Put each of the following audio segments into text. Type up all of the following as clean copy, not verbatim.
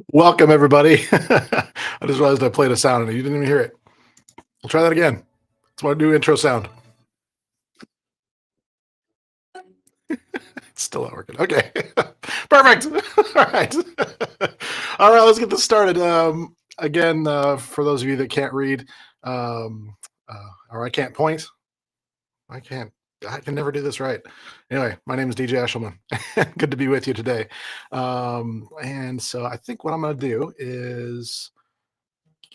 Welcome, everybody. I just realized I played a sound and you didn't even hear it. We'll try that again. It's my new intro sound. It's still not working. Okay. Perfect. All right. All right, let's get this started. Again, for those of you that can't read, or I can't point, I can't. I can never do this right. Anyway, my name is DJ Eshelman. Good to be with you today. And so I think what I'm going to do is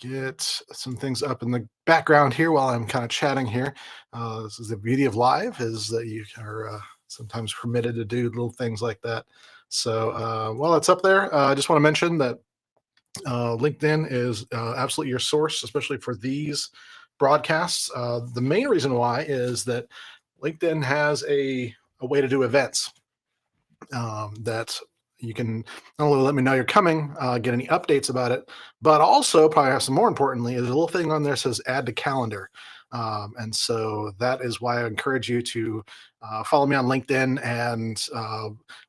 get some things up in the background here while I'm kind of chatting here. This is the beauty of live is that you are sometimes permitted to do little things like that. So while it's up there, I just want to mention that LinkedIn is absolutely your source, especially for these broadcasts. The main reason why is that LinkedIn has a way to do events that you can not only let me know you're coming, get any updates about it, but also probably some more importantly is a little thing on there that says add to calendar. And so that is why I encourage you to follow me on LinkedIn and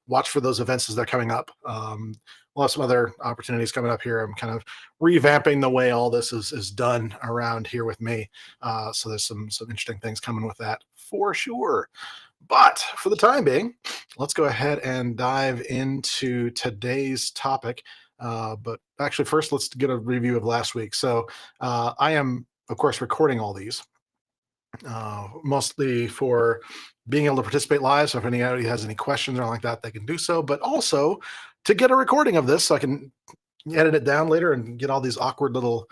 watch for those events as they're coming up. We'll have some other opportunities coming up here. I'm kind of revamping the way all this is done around here with me. So there's some interesting things coming with that for sure. But for the time being, let's go ahead and dive into today's topic. But actually, first, let's get a review of last week. So I am, of course, recording all these mostly for being able to participate live. So if anybody has any questions or like that, they can do so. But also to get a recording of this, so I can edit it down later and get all these awkward little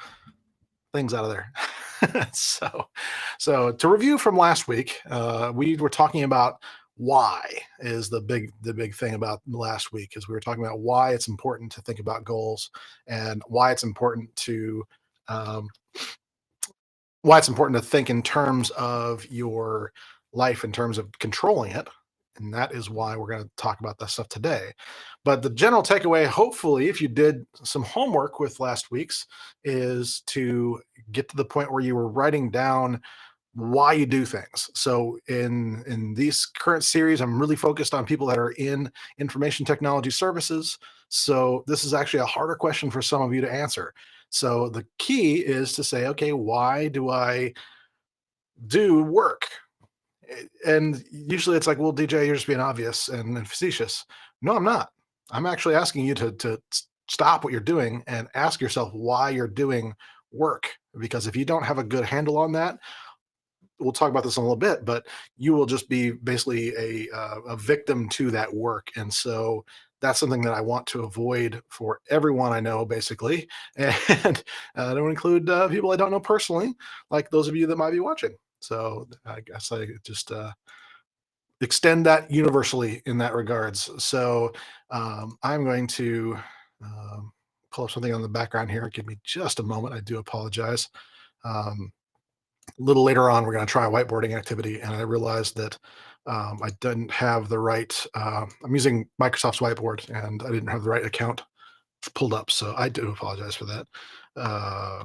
things out of there. so, so to review from last week, we were talking about why is the big thing about last week is we were talking about why it's important to think about goals and um, why it's important to think in terms of your life in terms of controlling it, and that is why we're going to talk about that stuff today. But the general takeaway, hopefully, if you did some homework with last week's, is to get to the point where you were writing down why you do things. So in these current series, I'm really focused on people that are in information technology services. So this is actually a harder question for some of you to answer. So the key is to say, okay, why do I do work? And usually it's like, well, DJ, you're just being obvious and facetious. No, I'm not. I'm actually asking you to stop what you're doing and ask yourself why you're doing work. Because if you don't have a good handle on that, we'll talk about this in a little bit, but you will just be basically a victim to that work. And so that's something that I want to avoid for everyone I know, basically. And I don't include people I don't know personally, like those of you that might be watching. So I guess I just extend that universally in that regards. So I'm going to um, pull up something on the background here. Give me just a moment. I do apologize. Um, a little later on, we're going to try a whiteboarding activity, and I realized that I didn't have the right. I'm using Microsoft's whiteboard, and I didn't have the right account pulled up, so I do apologize for that. Uh,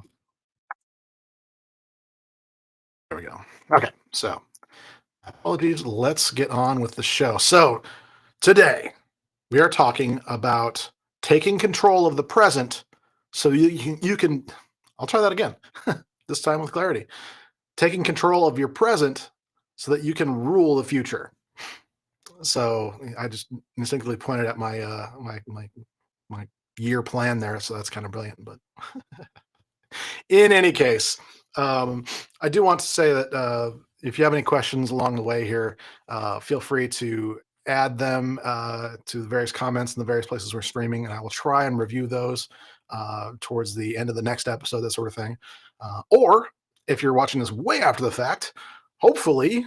there we go. Okay, so apologies. Let's get on with the show. So today we are talking about taking control of the present, so you can. I'll try that again. This time with clarity. Taking control of your present so that you can rule the future. So I just instinctively pointed at my year plan there, so that's kind of brilliant. But in any case, I do want to say that if you have any questions along the way here, feel free to add them to the various comments in the various places we're streaming, and I will try and review those towards the end of the next episode, that sort of thing. Or if you're watching this way after the fact, hopefully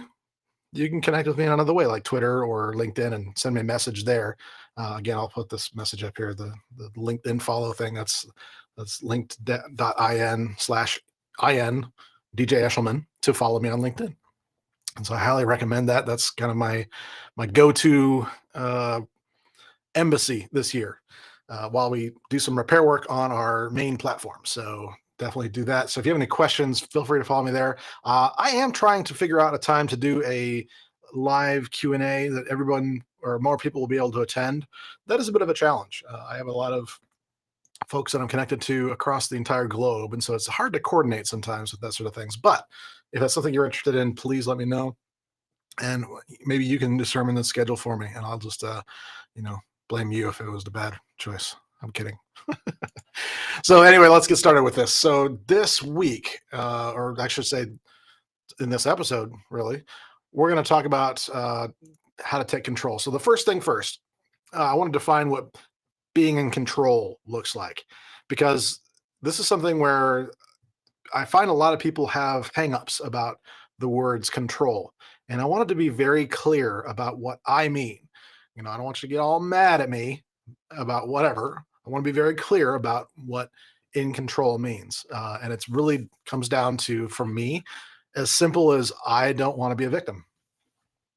you can connect with me in another way, like Twitter or LinkedIn, and send me a message there. Again, I'll put this message up here, the LinkedIn follow thing. That's linked.in/in DJ Eshelman to follow me on LinkedIn. And so I highly recommend that. That's kind of my go-to embassy this year while we do some repair work on our main platform. So definitely do that. So if you have any questions, feel free to follow me there. I am trying to figure out a time to do a live Q&A that everyone or more people will be able to attend. That is a bit of a challenge. I have a lot of folks that I'm connected to across the entire globe. And so it's hard to coordinate sometimes with that sort of things. But if that's something you're interested in, please let me know. And maybe you can determine the schedule for me, and I'll just, you know, blame you if it was the bad choice. I'm kidding. So anyway, let's get started with this. So this week, or I should say, in this episode, really, we're going to talk about how to take control. So the first thing first, I want to define what being in control looks like, because this is something where I find a lot of people have hangups about the words control. And I wanted to be very clear about what I mean. You know, I don't want you to get all mad at me about whatever. I want to be very clear about what in control means. And it's really comes down to, for me, as simple as I don't want to be a victim.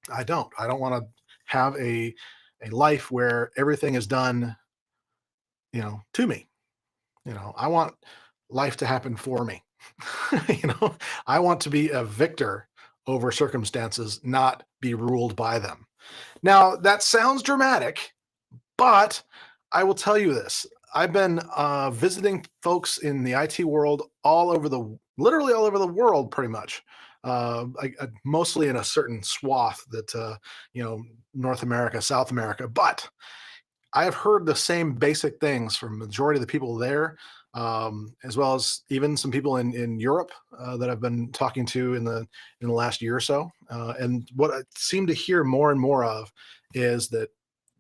I don't. I don't want to have a life where everything is done, to me. I want life to happen for me. I want to be a victor over circumstances, not be ruled by them. Now, that sounds dramatic, but I will tell you this. I've been visiting folks in the IT world literally all over the world, pretty much. Mostly in a certain swath that, North America, South America, but I have heard the same basic things from the majority of the people there, as well as even some people in Europe that I've been talking to in the last year or so. And what I seem to hear more and more of is that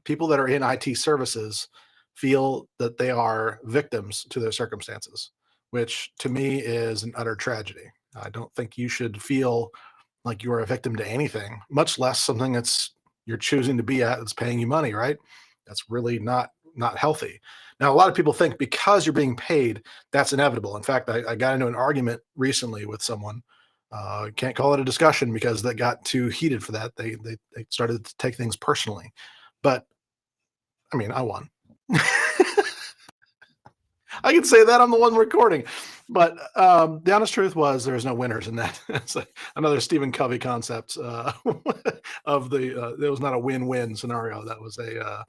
people that are in IT services feel that they are victims to their circumstances, which to me is an utter tragedy. I don't think you should feel like you are a victim to anything, much less something that's you're choosing to be at that's paying you money, right? That's really not healthy. Now, a lot of people think because you're being paid, that's inevitable. In fact, I got into an argument recently with someone. Can't call it a discussion because that got too heated for that. They started to take things personally, but I mean, I won. I can say that I'm the one recording, but the honest truth was there's no winners in that. It's like another Stephen Covey concept of there was not a win-win scenario. That was a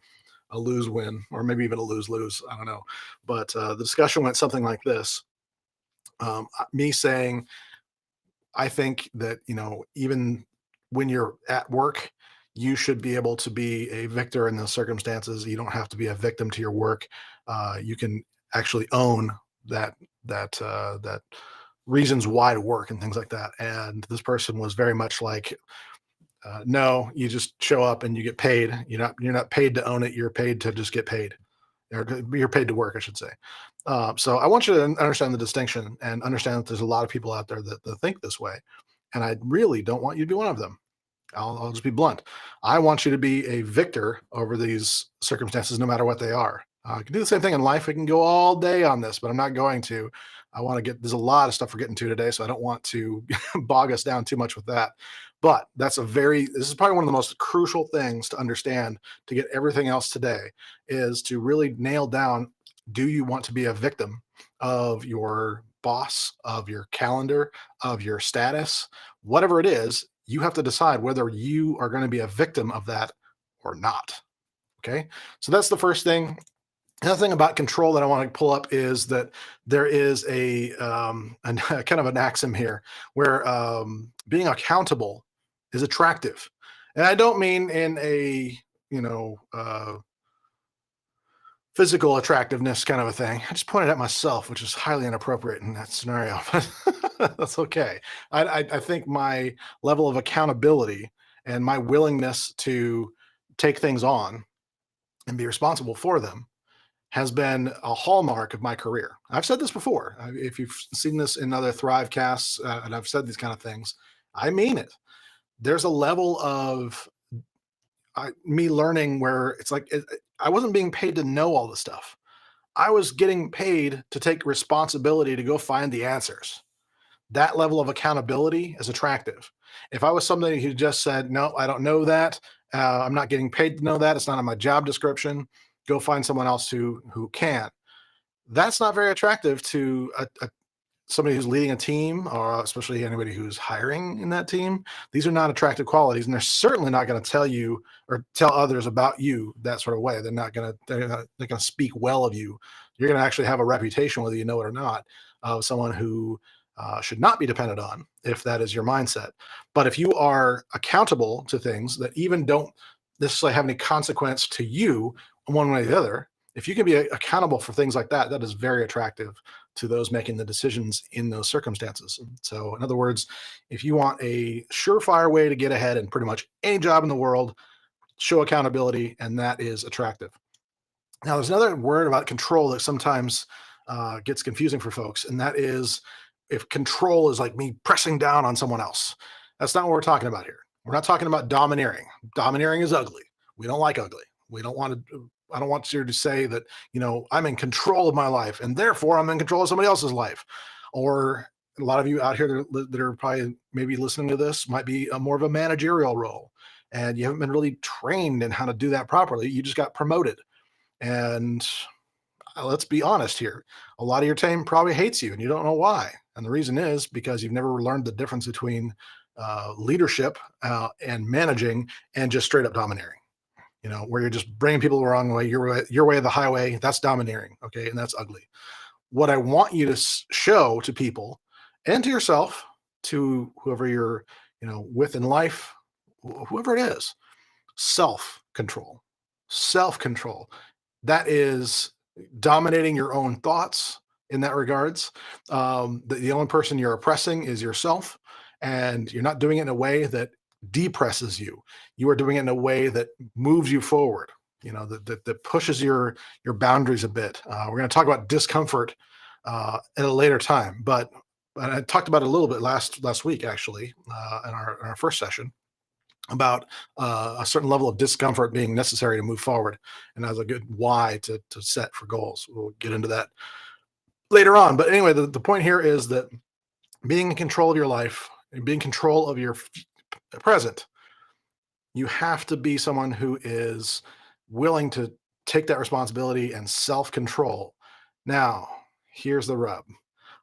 lose win, or maybe even a lose lose. I don't know. But the discussion went something like this: me saying, I think that even when you're at work, you should be able to be a victor in those circumstances. You don't have to be a victim to your work. You can actually own that reasons why to work and things like that. And this person was very much like, no, you just show up and you get paid. You're not paid to own it. You're paid to just get paid, or you're paid to work, I should say. So I want you to understand the distinction and understand that there's a lot of people out there that think this way, and I really don't want you to be one of them. I'll just be blunt. I want you to be a victor over these circumstances, no matter what they are. I can do the same thing in life. We can go all day on this, but I'm not going to. I want to there's a lot of stuff we're getting to today, so I don't want to bog us down too much with that. But this is probably one of the most crucial things to understand to get everything else today is to really nail down, do you want to be a victim of your boss, of your calendar, of your status, whatever it is, you have to decide whether you are going to be a victim of that or not. Okay. So that's the first thing. Another thing about control that I want to pull up is that there is a kind of an axiom here where being accountable is attractive. And I don't mean in a, physical attractiveness kind of a thing. I just pointed at myself, which is highly inappropriate in that scenario, but that's okay. I think my level of accountability and my willingness to take things on and be responsible for them has been a hallmark of my career. I've said this before. If you've seen this in other Thrive casts, and I've said these kind of things, I mean it. There's a level of me learning where it's like I wasn't being paid to know all the stuff. I was getting paid to take responsibility to go find the answers. That level of accountability is attractive. If I was somebody who just said, no, I don't know that, I'm not getting paid to know that, it's not on my job description, go find someone else who can. That's not very attractive to somebody who's leading a team, or especially anybody who's hiring in that team. These are not attractive qualities, and they're certainly not going to tell you or tell others about you that sort of way. They're going to speak well of you You're going to actually have a reputation, whether you know it or not, of someone who should not be depended on if that is your mindset. But if you are accountable to things that even don't necessarily have any consequence to you one way or the other, if you can be accountable for things like that, that is very attractive to those making the decisions in those circumstances. So, in other words, if you want a surefire way to get ahead in pretty much any job in the world, show accountability, and that is attractive. Now, there's another word about control that sometimes gets confusing for folks, and that is if control is like me pressing down on someone else. That's not what we're talking about here. We're not talking about domineering. Domineering is ugly. We don't like ugly. We don't want to. I don't want you to say that, I'm in control of my life and therefore I'm in control of somebody else's life. Or a lot of you out here that are probably maybe listening to this might be a more of a managerial role, and you haven't been really trained in how to do that properly. You just got promoted. And let's be honest here. A lot of your team probably hates you and you don't know why. And the reason is because you've never learned the difference between leadership and managing and just straight up domineering. Where you're just bringing people the wrong way, your way of the highway. That's domineering. Okay. And that's ugly. What I want you to show to people and to yourself, to whoever you're, with in life, whoever it is, self-control. Self-control. That is dominating your own thoughts in that regards. The only person you're oppressing is yourself, and you're not doing it in a way that depresses you. You are doing it in a way that moves you forward, that pushes your boundaries a bit. We're going to talk about discomfort at a later time, but I talked about it a little bit last week, actually, in our first session, about a certain level of discomfort being necessary to move forward, and as a good why to set for goals. We'll get into that later on. But anyway, the point here is that being in control of your life and being in control of your present, you have to be someone who is willing to take that responsibility and self-control. Now, here's the rub.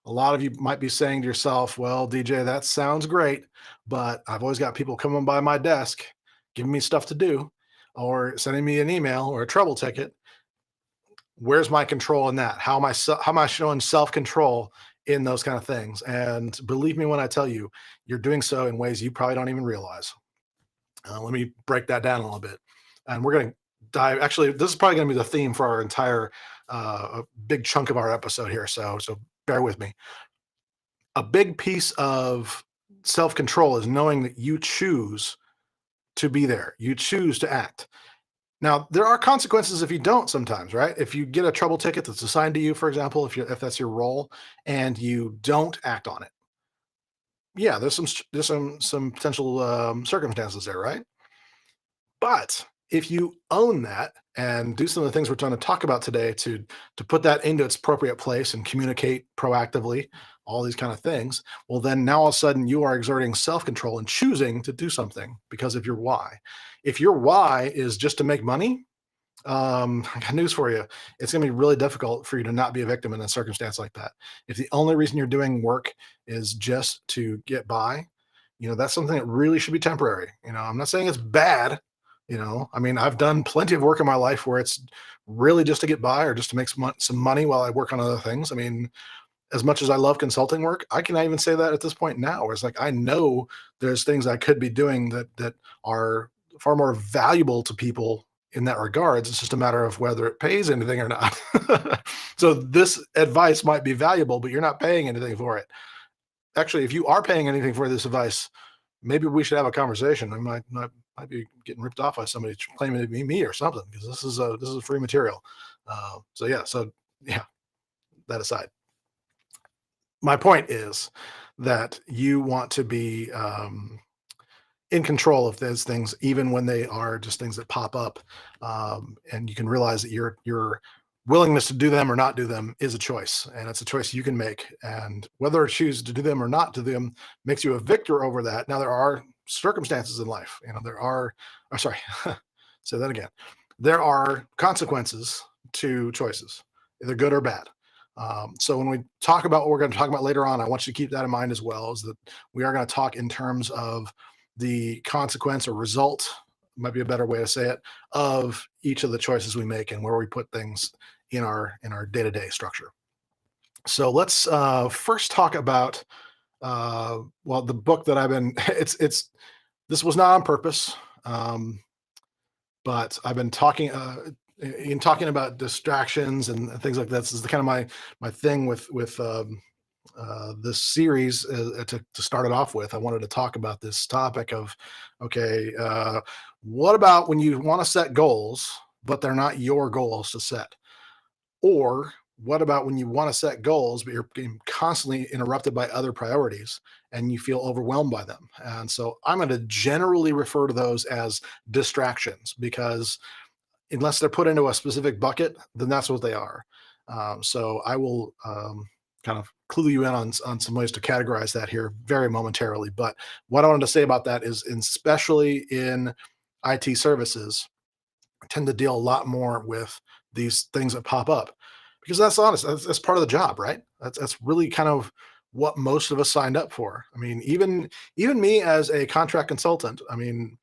A lot of you might be saying to yourself, well, DJ, that sounds great, but I've always got people coming by my desk, giving me stuff to do, or sending me an email or a trouble ticket. Where's my control in that? How am I showing self-control in those kind of things? And believe me when I tell you, you're doing so in ways you probably don't even realize. Let me break that down a little bit. And we're going to dive. Actually, this is probably going to be the theme for our entire big chunk of our episode here. So bear with me. A big piece of self-control is knowing that you choose to be there. You choose to act. Now, there are consequences if you don't sometimes, right? If you get a trouble ticket that's assigned to you, for example, if that's your role and you don't act on it. Yeah, there's some potential circumstances there, right? But if you own that and do some of the things we're trying to talk about today to put that into its appropriate place and communicate proactively, all these kind of things, well, then now all of a sudden you are exerting self-control and choosing to do something because of your why. If your why is just to make money, I got news for you. It's going to be really difficult for you to not be a victim in a circumstance like that. If the only reason you're doing work is just to get by, that's something that really should be temporary. I'm not saying it's bad. I mean, I've done plenty of work in my life where it's really just to get by or just to make some money while I work on other things. I mean, as much as I love consulting work, I can even say that at this point now, where it's like I know there's things I could be doing that are far more valuable to people in that regards. It's just a matter of whether it pays anything or not. So this advice might be valuable, but you're not paying anything for it. Actually, if you are paying anything for this advice, maybe we should have a conversation. I might be getting ripped off by somebody claiming to be me or something, because this is free material. So yeah, that aside, my point is that you want to be in control of those things, even when they are just things that pop up, and you can realize that your willingness to do them or not do them is a choice, and it's a choice you can make. And whether you choose to do them or not do them makes you a victor over that. Now, there are circumstances in life. There are. Oh, sorry, say that again. There are consequences to choices, either good or bad. So when we talk about what we're going to talk about later on, I want you to keep that in mind as well, is that we are going to talk in terms of the consequence or result, might be a better way to say it, of each of the choices we make and where we put things in our day-to-day structure. So let's first talk about well, the book that I've been it's this was not on purpose. Um, but I've been talking in talking about distractions and things like that. This is the kind of my thing with this series to start it off with. I wanted to talk about this topic of okay, what about when you want to set goals, but they're not your goals to set? Or what about when you want to set goals, but you're being constantly interrupted by other priorities and you feel overwhelmed by them? And so I'm going to generally refer to those as distractions because unless they're put into a specific bucket, then that's what they are. So I will kind of clue you in on some ways to categorize that here very momentarily. But what I wanted to say about that is, especially in IT services, I tend to deal a lot more with these things that pop up because that's honest. That's part of the job, right? That's really kind of what most of us signed up for. I mean, even me as a contract consultant, I mean,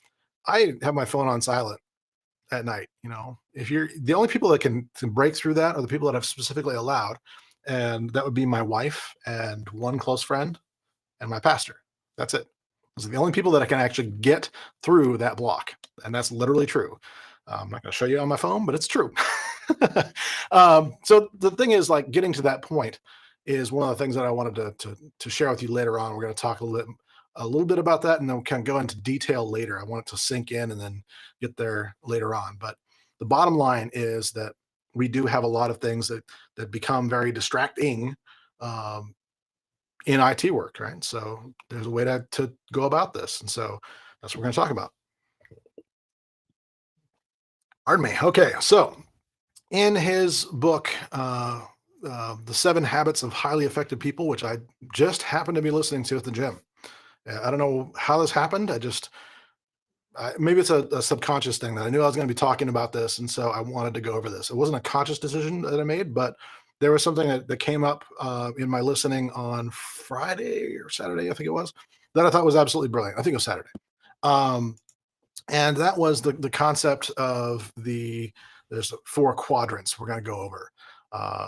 I have my phone on silent at night. If you're the only people that can break through that are the people that I've specifically allowed, and that would be my wife and one close friend and my pastor. That's it. Those are the only people that I can actually get through that block, and that's literally true. I'm not going to show you on my phone, but it's true. So the thing is, like, getting to that point is one of the things that I wanted to share with you later on. We're going to talk a little bit about that, and then we'll kind of go into detail later. I want it to sink in and then get there later on. But the bottom line is that we do have a lot of things that become very distracting um, in IT work, right? So there's a way to go about this, and so that's what we're going to talk about. Pardon me. Okay, so in his book, The Seven Habits of Highly Effective People, which I just happened to be listening to at the gym. I don't know how this happened. Maybe it's a subconscious thing that I knew I was going to be talking about this, and so I wanted to go over this. It wasn't a conscious decision that I made, but there was something that came up in my listening on Friday or Saturday, I think it was, that I thought was absolutely brilliant. I think it was Saturday. Um, and that was the concept of there's four quadrants we're going to go over.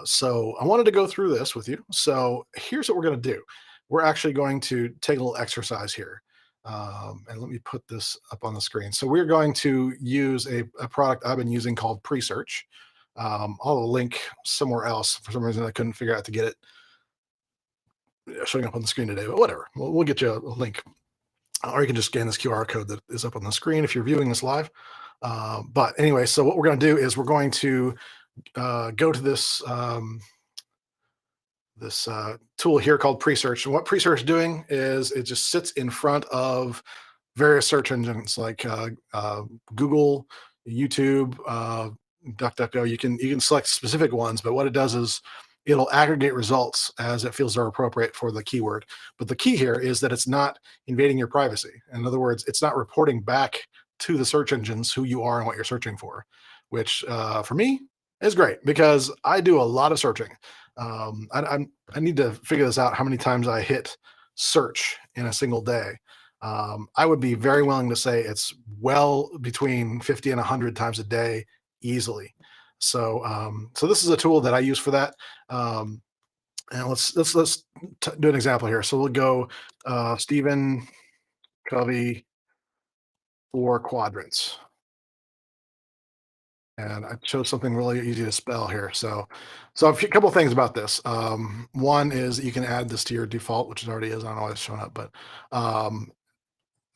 So I wanted to go through this with you. So here's what we're going to do. We're actually going to take a little exercise here. And let me put this up on the screen. So we're going to use a product I've been using called Presearch. I'll link somewhere else. For some reason, I couldn't figure out to get it showing up on the screen today, but whatever. We'll get you a link, or you can just scan this QR code that is up on the screen if you're viewing this live. But anyway, so what we're going to do is we're going to go to this tool here called Presearch. And what Presearch is doing is it just sits in front of various search engines like Google, YouTube, DuckDuckGo. You can select specific ones, but what it does is it'll aggregate results as it feels are appropriate for the keyword. But the key here is that it's not invading your privacy. In other words, it's not reporting back to the search engines who you are and what you're searching for, which for me is great because I do a lot of searching. I need to figure this out how many times I hit search in a single day. I would be very willing to say it's well between 50 and 100 times a day easily. So this is a tool that I use for that. And let's do an example here. So we'll go Stephen Covey, four quadrants. And I chose something really easy to spell here. So a couple of things about this. One is you can add this to your default, which it already is. I don't know why it's showing up, but um,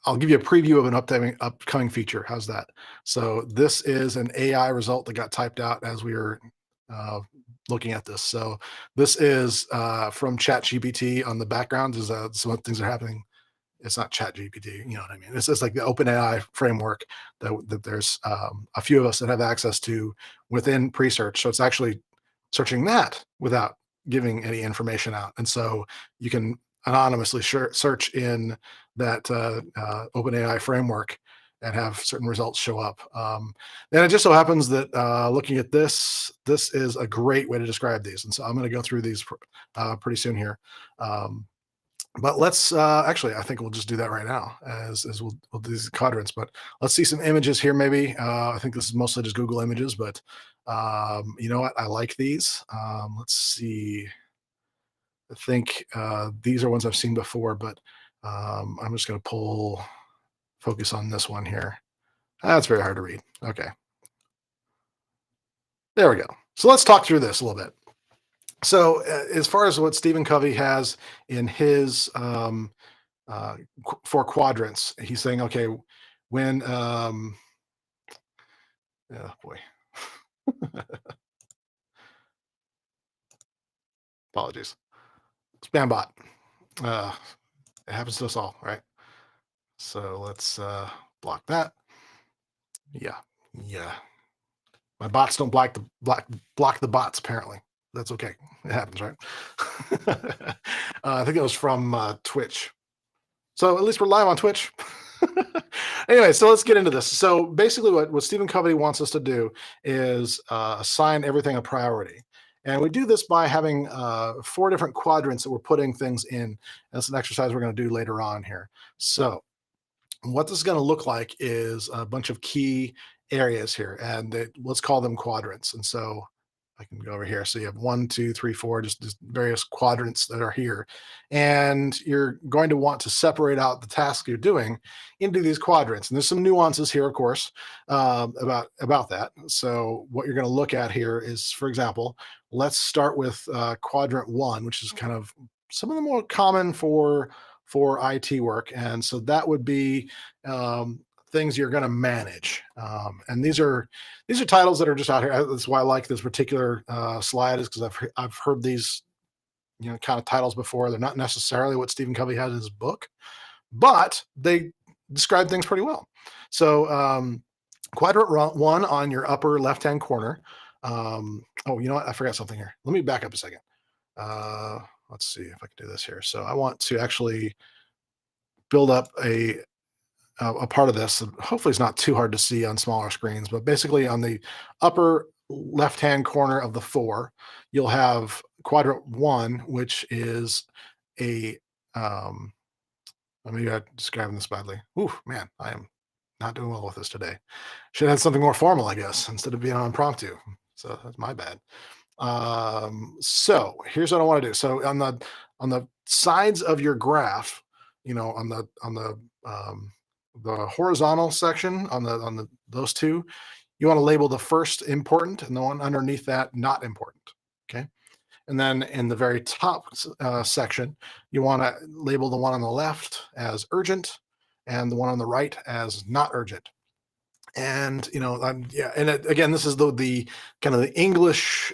I'll give you a preview of an upcoming feature. How's that? So this is an AI result that got typed out as we were uh, looking at this. So this is from ChatGPT on the background. Is some things are happening. It's not ChatGPT, you know what I mean? This is like the OpenAI framework that there's a few of us that have access to within Presearch. So it's actually searching that without giving any information out. And so you can anonymously search in that OpenAI framework and have certain results show up. And it just so happens that looking at this is a great way to describe these. And so I'm going to go through these pretty soon here. But let's actually, I think we'll just do that right now as we'll do these quadrants. But let's see some images here, maybe. I think this is mostly just Google Images, but you know what? I like these. Let's see. I think these are ones I've seen before, but I'm just going to focus on this one here. That's very hard to read. Okay, there we go. So let's talk through this a little bit. So as far as what Stephen Covey has in his four quadrants, he's saying, okay, when oh boy, apologies, spam bot. Uh, it happens to us all, right? So let's block that. Yeah, yeah. My bots don't block the bots. Apparently, that's okay. It happens, right? I think it was from Twitch. So at least we're live on Twitch. Anyway, so let's get into this. So basically, what Stephen Covey wants us to do is assign everything a priority. And we do this by having four different quadrants that we're putting things in. That's an exercise we're going to do later on here. So what this is going to look like is a bunch of key areas here, and let's call them quadrants. And so I can go over here. So you have 1, 2, 3, 4, just various quadrants that are here. And you're going to want to separate out the task you're doing into these quadrants. And there's some nuances here, of course, about that. So what you're going to look at here is, for example, let's start with quadrant 1, which is kind of some of the more common for IT work. And so that would be things you're going to manage. And these are titles that are just out here. That's why I like this particular slide, is because I've heard these kind of titles before. They're not necessarily what Stephen Covey has in his book, but they describe things pretty well. So quadrant 1 on your upper left hand corner. Oh, you know what? I forgot something here. Let me back up a second. Let's see if I can do this here. So I want to actually build up a part of this. Hopefully, it's not too hard to see on smaller screens, but basically, on the upper left-hand corner of the 4, you'll have quadrant 1, which is a. Maybe I'm describing this badly. Ooh, man, I am not doing well with this today. Should have had something more formal, I guess, instead of being on impromptu. So that's my bad. So here's what I want to do. So on the sides of your graph, on the horizontal section, on the those two, you want to label the first important and the one underneath that not important. Okay. And then in the very top section, you want to label the one on the left as urgent and the one on the right as not urgent. And yeah, and again, this is the kind of the English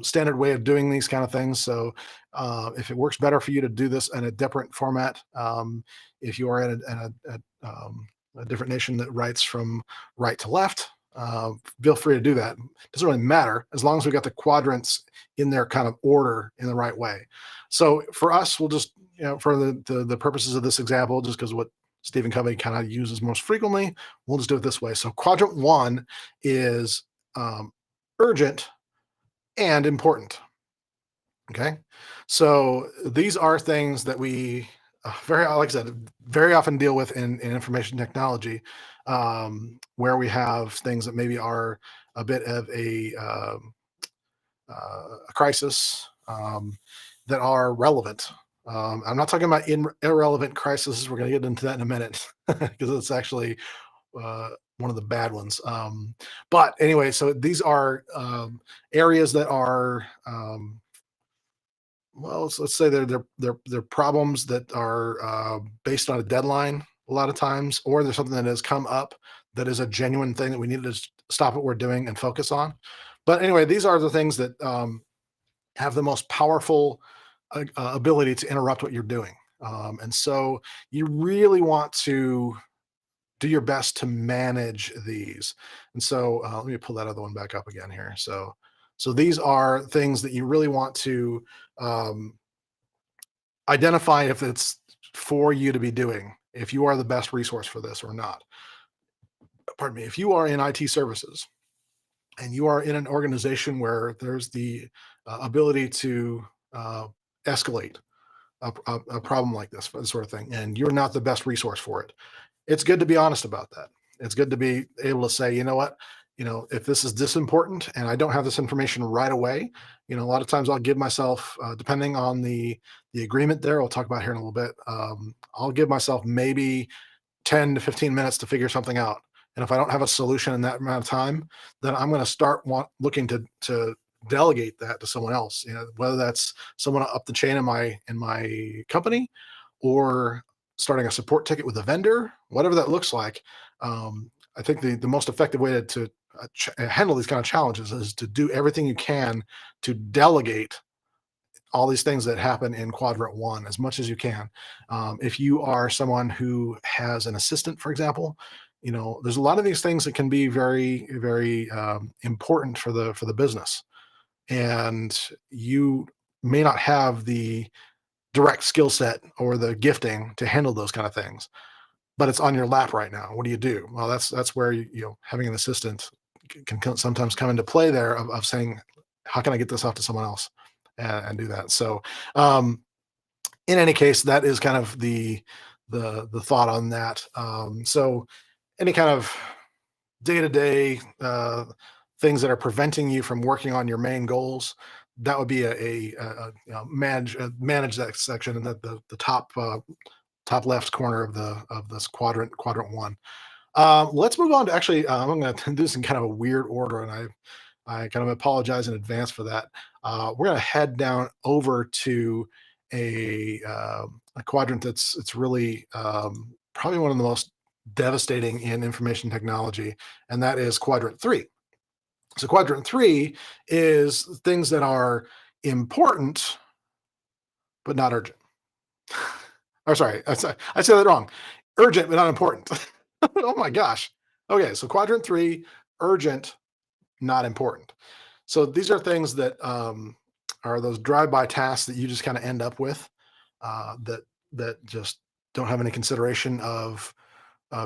standard way of doing these kind of things. So if it works better for you to do this in a different format, if you are in a different nation that writes from right to left, feel free to do that. It doesn't really matter as long as we got the quadrants in their kind of order in the right way. So for us, we'll just for the purposes of this example, just because what Stephen Covey kind of uses most frequently, we'll just do it this way. So quadrant 1 is urgent and important. Okay, so these are things that we like I said, very often deal with in information technology, where we have things that maybe are a bit of a crisis, that are relevant. I'm not talking about irrelevant crises. We're going to get into that in a minute because it's actually one of the bad ones. But anyway, so these are areas that are well, let's say they're problems that are based on a deadline a lot of times, or there's something that has come up that is a genuine thing that we need to stop what we're doing and focus on. But anyway, these are the things that have the most powerful ability to interrupt what you're doing. And so you really want to do your best to manage these. And so let me pull that other one back up again here. So these are things that you really want to um, identify if it's for you to be doing, if you are the best resource for this or not. Pardon me. If you are in IT services and you are in an organization where there's the ability to escalate a problem like this sort of thing, and you're not the best resource for it, it's good to be honest about that. It's good to be able to say, you know what, if this is this important and I don't have this information right away, a lot of times I'll give myself, depending on the agreement there, we'll talk about here in a little bit. I'll give myself maybe 10 to 15 minutes to figure something out. And if I don't have a solution in that amount of time, then I'm going to start looking to delegate that to someone else. Whether that's someone up the chain in my company, or starting a support ticket with a vendor, whatever that looks like. I think the most effective way to handle these kind of challenges is to do everything you can to delegate all these things that happen in quadrant one as much as you can. If you are someone who has an assistant, for example, there's a lot of these things that can be very, very important for the business, and you may not have the direct skill set or the gifting to handle those kind of things, but it's on your lap right now. What do you do? Well, that's where having an assistant can sometimes come into play there, of saying, how can I get this off to someone else, and do that. So um, in any case, that is kind of the thought on that. So any kind of day-to-day things that are preventing you from working on your main goals, that would be manage that section in the top left corner of this quadrant one. Let's move on to, actually, I'm going to do this in kind of a weird order, and I kind of apologize in advance for that. We're going to head down over to a quadrant it's really, probably one of the most devastating in information technology, and that is quadrant three. So quadrant three is things that are important but not urgent. Or sorry, I said that wrong. Urgent but not important. Oh my gosh. Okay, so quadrant three, urgent, not important. So these are things that are those drive-by tasks that you just kind of end up with, that just don't have any consideration of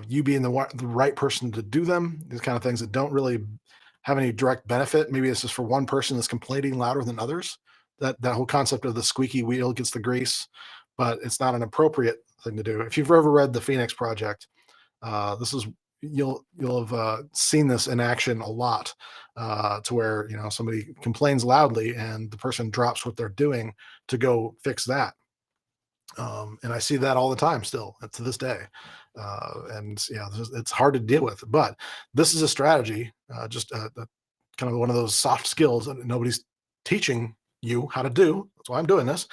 you being the right person to do them. These kind of things that don't really have any direct benefit. Maybe it's just for one person that's complaining louder than others. That whole concept of the squeaky wheel gets the grease, but it's not an appropriate thing to do. If you've ever read the Phoenix Project, this is you'll have seen this in action a lot, to where somebody complains loudly and the person drops what they're doing to go fix that. And I see that all the time still, to this day. And yeah, it's hard to deal with, but this is a strategy, just kind of one of those soft skills that nobody's teaching you how to do. That's why I'm doing this.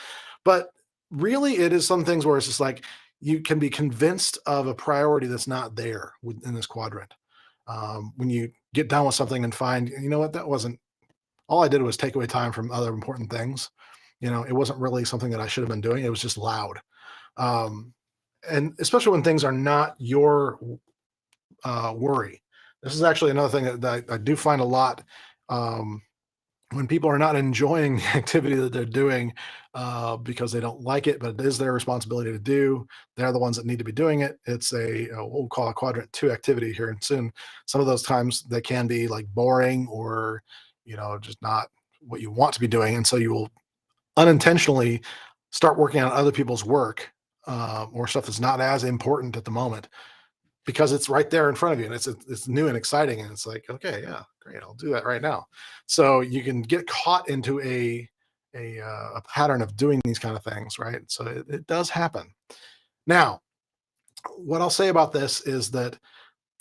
But really, it is some things where it's just like you can be convinced of a priority that's not there within this quadrant. When you get done with something and find, what, that wasn't, all I did was take away time from other important things. It wasn't really something that I should have been doing. It was just loud. Um, and especially when things are not your worry. This is actually another thing that I do find a lot. When people are not enjoying the activity that they're doing, because they don't like it, but it is their responsibility to do. They're the ones that need to be doing it. It's what we'll call a quadrant two activity here, and soon some of those times they can be like boring, or just not what you want to be doing, and so you will unintentionally start working on other people's work, or stuff that's not as important at the moment, because it's right there in front of you, and it's new and exciting, and it's like, okay, yeah, great, I'll do that right now. So you can get caught into a pattern of doing these kind of things, right? So it does happen. Now, what I'll say about this is that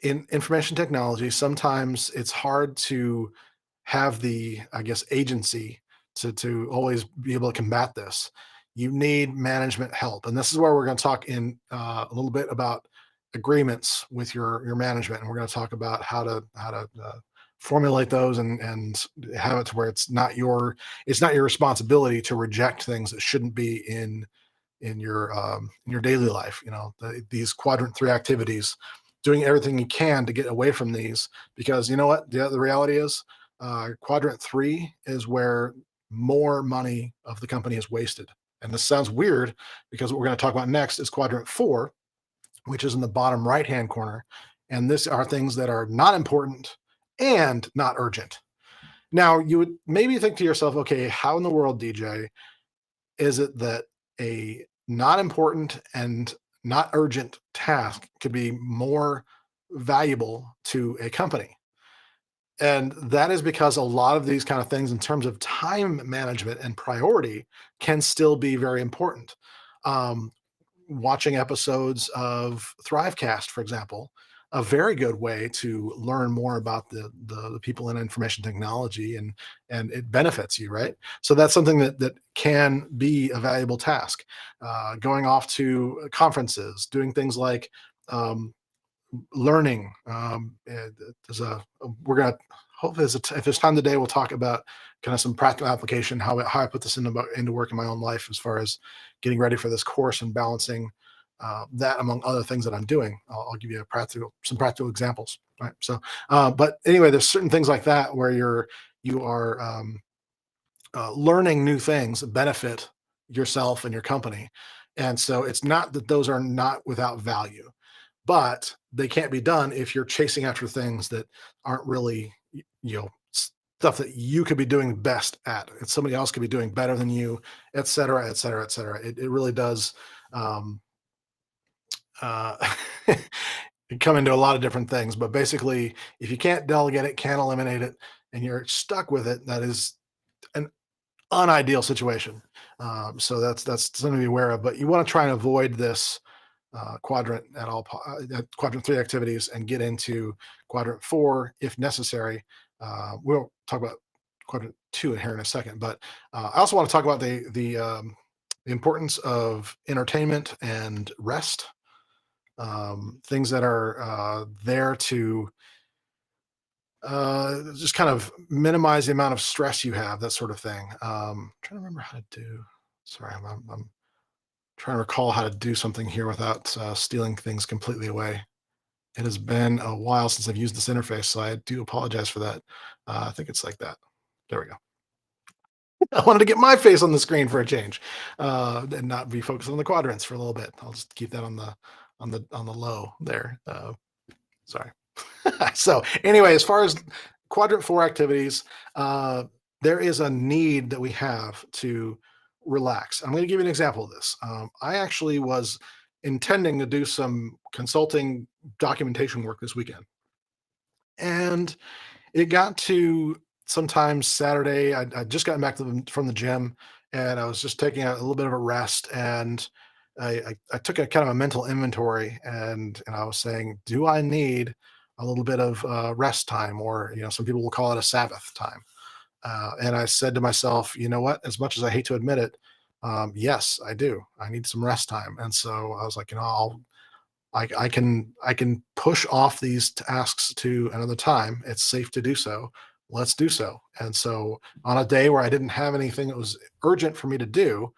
in information technology, sometimes it's hard to have the, I guess, agency to always be able to combat this. You need management help, and this is where we're going to talk in a little bit about agreements with your management, and we're going to talk about how to formulate those, and have it to where it's not your responsibility to reject things that shouldn't be in your daily life. These quadrant three activities, doing everything you can to get away from these, because you know what, the reality is, quadrant three is where more money of the company is wasted. And this sounds weird, because what we're going to talk about next is quadrant four, which is in the bottom right hand corner. And this are things that are not important and not urgent. Now, you would maybe think to yourself, okay, how in the world, DJ, is it that a not important and not urgent task could be more valuable to a company. And that is because a lot of these kind of things in terms of time management and priority can still be very important. Um, Watching episodes of Thrivecast, for example, a very good way to learn more about the people in information technology, and it benefits you, right? So that's something that can be a valuable task. Going off to conferences, doing things like um, learning. There's we're gonna hopefully if there's time today, we'll talk about kind of some practical application, how I put this into work in my own life as far as getting ready for this course and balancing that among other things that I'm doing. I'll give you some practical examples. Right. So, but anyway, there's certain things like that where you are learning new things that benefit yourself and your company. And so it's not that those are not without value, but they can't be done if you're chasing after things that aren't really, stuff that you could be doing best at. And somebody else could be doing better than you, et cetera, et cetera, et cetera. It really does um, uh, come into a lot of different things. But basically, if you can't delegate it, can't eliminate it, and you're stuck with it, that is an unideal situation. So that's something to be aware of. But you want to try and avoid this quadrant quadrant three activities and get into quadrant four if necessary. We'll talk about quadrant two here in a second, but I also want to talk about the importance of entertainment and rest. Things that are there to just kind of minimize the amount of stress you have, that sort of thing. Trying to remember how to do. Sorry, I'm trying to recall how to do something here without stealing things completely away. It has been a while since I've used this interface, so I do apologize for that. I think it's like that. There we go. I wanted to get my face on the screen for a change, and not be focused on the quadrants for a little bit. I'll just keep that on the low there. Sorry. So anyway, as far as quadrant four activities, uh, there is a need that we have to relax. I'm going to give you an example of this. I actually was intending to do some consulting documentation work this weekend, and it got to sometimes Saturday. I'd just gotten back from the gym, and I was just taking a little bit of a rest, and I took a kind of a mental inventory, and I was saying, do I need a little bit of rest time, or some people will call it a Sabbath time? And I said to myself, you know what? As much as I hate to admit it, yes, I do. I need some rest time, and so I was like, I can push off these tasks to another time. It's safe to do so. Let's do so. And so on a day where I didn't have anything that was urgent for me to do,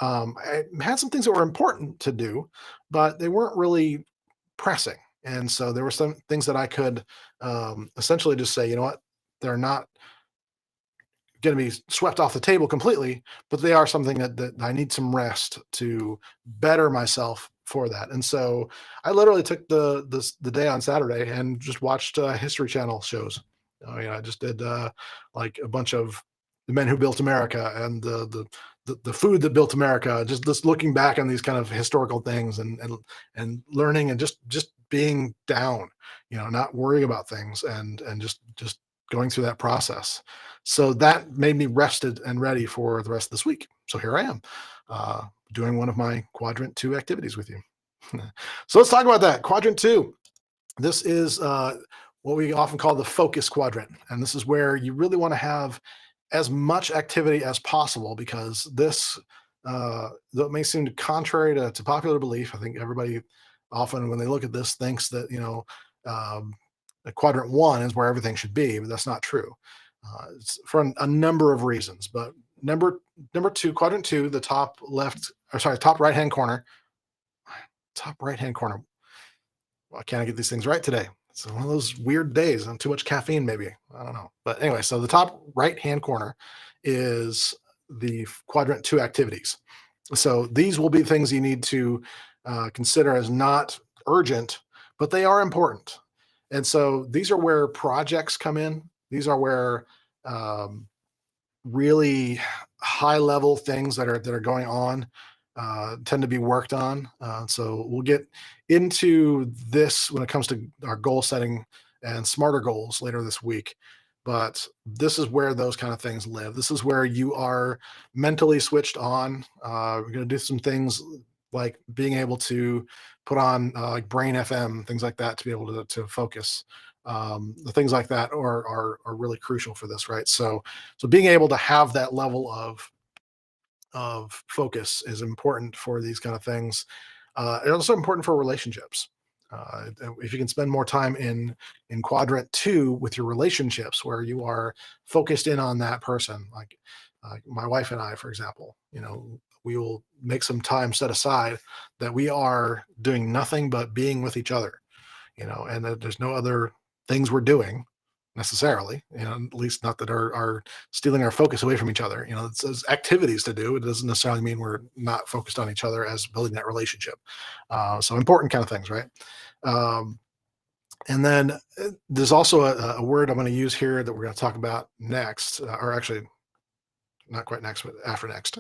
I had some things that were important to do, but they weren't really pressing. And so there were some things that I could essentially just say, you know what, they're not going to be swept off the table completely, but they are something that I need some rest to better myself for that. And so I literally took the day on Saturday and just watched History Channel shows. I just did like a bunch of the men who built America and the food that built America. Just looking back on these kind of historical things and learning and just being down, not worrying about things and just going through that process. So that made me rested and ready for the rest of this week. So here I am, uh, doing one of my quadrant two activities with you. So let's talk about that. Quadrant two. This is what we often call the focus quadrant. And this is where you really want to have as much activity as possible, because this, though it may seem contrary to popular belief, I think everybody often, when they look at this, thinks that, um, the quadrant one is where everything should be, but that's not true. It's for a number of reasons. But number two, quadrant two, the top left, or sorry, top right hand corner. Why can't I get these things right today? It's one of those weird days. I'm too much caffeine, maybe. I don't know. But anyway, so the top right hand corner is the quadrant two activities. So these will be things you need to consider as not urgent, but they are important. And so these are where projects come in. These are where um, really high level things that are going on tend to be worked on. So we'll get into this when it comes to our goal setting and smarter goals later this week. But this is where those kind of things live. This is where you are mentally switched on. We're going to do some things like being able to put on like Brain FM, things like that, to be able to focus. The things like that are really crucial for this, right? So being able to have that level of focus is important for these kind of things. It's also important for relationships. If you can spend more time in quadrant two with your relationships, where you are focused in on that person, like my wife and I, for example, we will make some time set aside that we are doing nothing but being with each other, and that there's no other things we're doing necessarily, at least not that are stealing our focus away from each other. It's activities to do. It doesn't necessarily mean we're not focused on each other as building that relationship. So important kind of things, right? Um, and then there's also a word I'm going to use here that we're going to talk about next, or actually not quite next, but after next.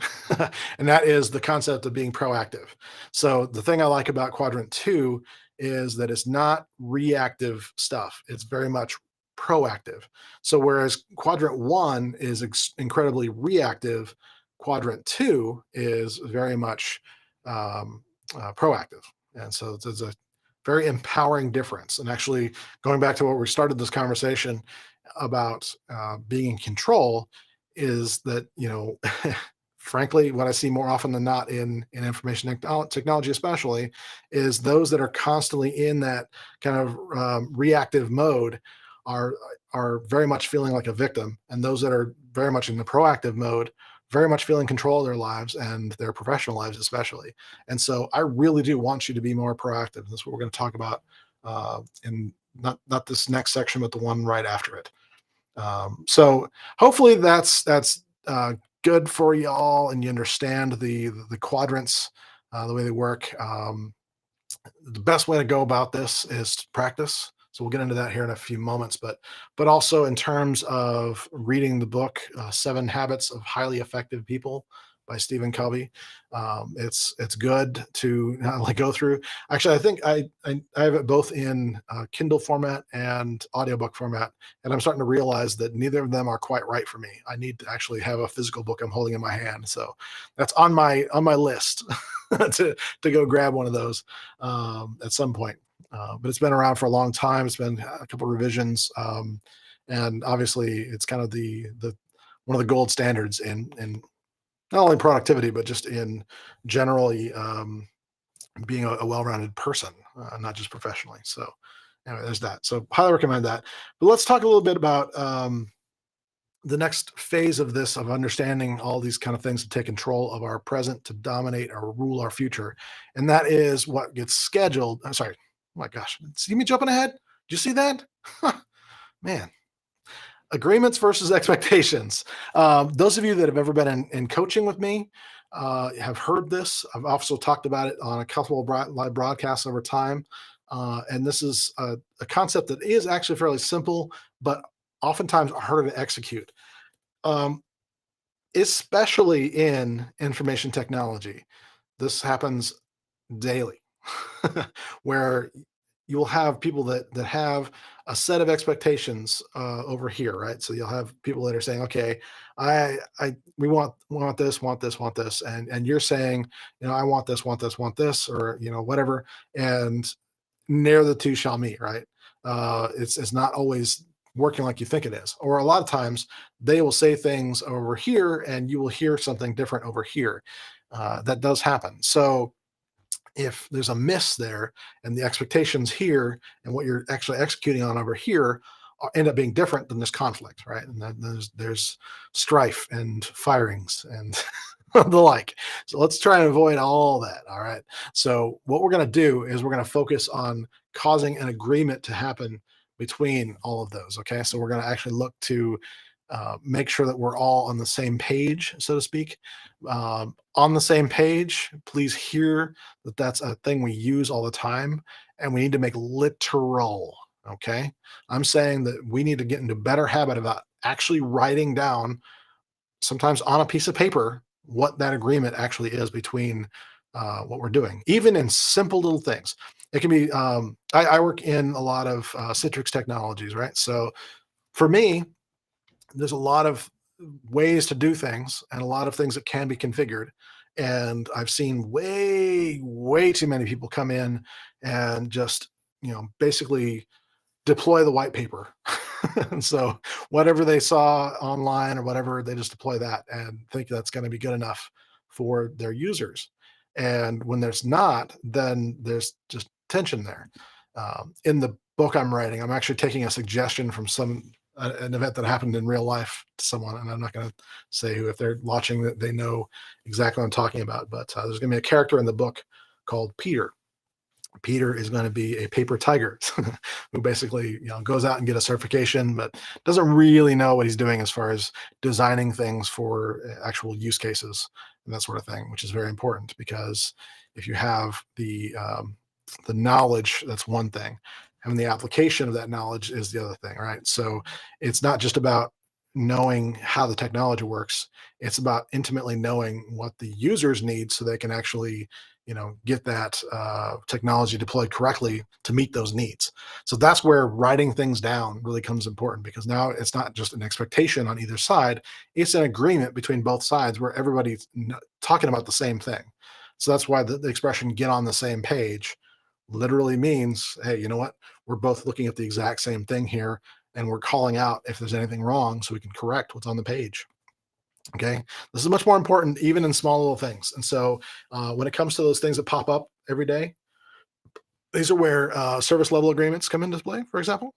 And that is the concept of being proactive. So the thing I like about quadrant two is that it's not reactive stuff. It's very much proactive. So whereas quadrant one is incredibly reactive, quadrant two is very much proactive. And so it's a very empowering difference. And actually, going back to what we started this conversation about being in control, is that frankly, what I see more often than not in information technology, especially, is those that are constantly in that kind of reactive mode are are very much feeling like a victim, and those that are very much in the proactive mode very much feeling control of their lives and their professional lives especially. And so I really do want you to be more proactive. That's what we're going to talk about in not this next section, but the one right after it. So hopefully that's good for y'all, and you understand the quadrants, the way they work. The best way to go about this is to practice. So we'll get into that here in a few moments, but also in terms of reading the book, Seven Habits of Highly Effective People by Stephen Covey. It's good to like go through. Actually, I think I have it both in Kindle format and audiobook format, and I'm starting to realize that neither of them are quite right for me. I need to actually have a physical book I'm holding in my hand. So that's on my list to go grab one of those at some point. But it's been around for a long time. It's been a couple of revisions, and obviously it's kind of the one of the gold standards in not only productivity but just in generally being a well-rounded person, not just professionally. So anyway, there's that. So highly recommend that. But let's talk a little bit about the next phase of this, of understanding all these kind of things to take control of our present, to dominate or rule our future. And that is what gets scheduled. I'm sorry. Oh my gosh. See me jumping ahead? Did you see that? Man. Agreements versus expectations. Those of you that have ever been in coaching with me have heard this. I've also talked about it on a couple of live broadcasts over time. And this is a concept that is actually fairly simple, but oftentimes harder to execute, um, especially in information technology. This happens daily, where you will have people that have a set of expectations over here, right? So you'll have people that are saying, "Okay, I we want this," and you're saying, "I want this," or whatever, and ne'er the two shall meet, right? It's not always working like you think it is, or a lot of times they will say things over here, and you will hear something different over here. That does happen. So if there's a miss there, and the expectations here and what you're actually executing on over here end up being different, then there's conflict, right? And then there's strife and firings and the like. So let's try and avoid all that. All right. So what we're going to do is we're going to focus on causing an agreement to happen between all of those. Okay. So we're going to actually look to make sure that we're all on the same page, so to speak. On the same page, please hear that that's a thing we use all the time, and we need to make literal. Okay. I'm saying that we need to get into better habit about actually writing down, sometimes on a piece of paper, what that agreement actually is between what we're doing, even in simple little things. It can be, I work in a lot of Citrix technologies, right? So for me, there's a lot of ways to do things and a lot of things that can be configured. And I've seen way too many people come in and just, basically deploy the white paper. And so whatever they saw online or whatever, they just deploy that and think that's going to be good enough for their users. And when there's not, then there's just tension there. In the book I'm writing, I'm actually taking a suggestion from an event that happened in real life to someone, and I'm not going to say who. If they're watching, that they know exactly what I'm talking about. But there's going to be a character in the book called Peter. Peter is going to be a paper tiger who basically, goes out and get a certification, but doesn't really know what he's doing as far as designing things for actual use cases and that sort of thing, which is very important because if you have the knowledge, that's one thing. Having the application of that knowledge is the other thing, right? So it's not just about knowing how the technology works. It's about intimately knowing what the users need so they can actually get that technology deployed correctly to meet those needs. So that's where writing things down really comes important, because now it's not just an expectation on either side, it's an agreement between both sides where everybody's talking about the same thing. So that's why the expression "get on the same page" literally means, hey, you know what, we're both looking at the exact same thing here, and we're calling out if there's anything wrong so we can correct what's on the page. Okay, this is much more important even in small little things. And so when it comes to those things that pop up every day, these are where service level agreements come into play. For example,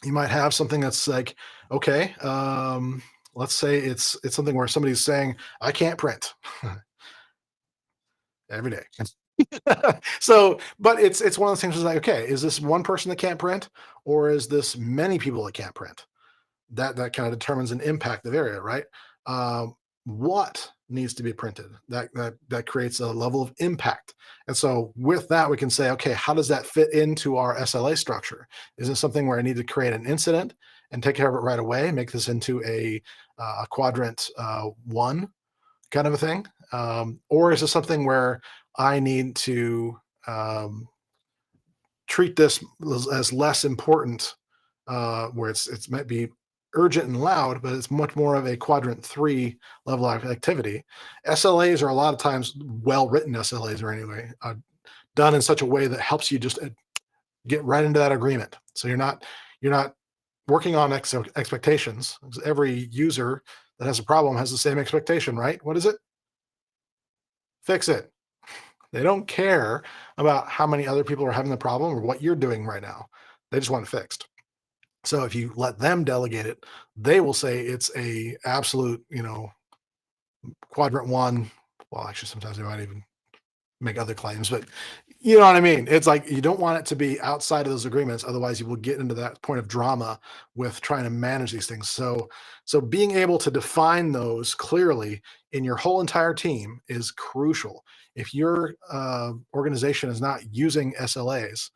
you might have something that's like, okay, let's say it's something where somebody's saying, I can't print every day. So, but it's one of those things that's like, okay, is this one person that can't print, or is this many people that can't print? That kind of determines an impact of area, right? What needs to be printed? That creates a level of impact. And so with that, we can say, okay, how does that fit into our SLA structure? Is this something where I need to create an incident and take care of it right away, make this into a quadrant one kind of a thing? Or is this something where I need to treat this as less important, where it's might be urgent and loud, but it's much more of a quadrant three level of activity. SLAs are a lot of times well written SLAs, or anyway, done in such a way that helps you just get right into that agreement. So you're not working on expectations. Every user that has a problem has the same expectation, right? What is it? Fix it. They don't care about how many other people are having the problem or what you're doing right now. They just want it fixed. So if you let them delegate it, they will say it's a absolute, quadrant one. Well, actually, sometimes they might even make other claims, but you know what I mean? It's like you don't want it to be outside of those agreements. Otherwise, you will get into that point of drama with trying to manage these things. So being able to define those clearly in your whole entire team is crucial. If your organization is not using SLAs,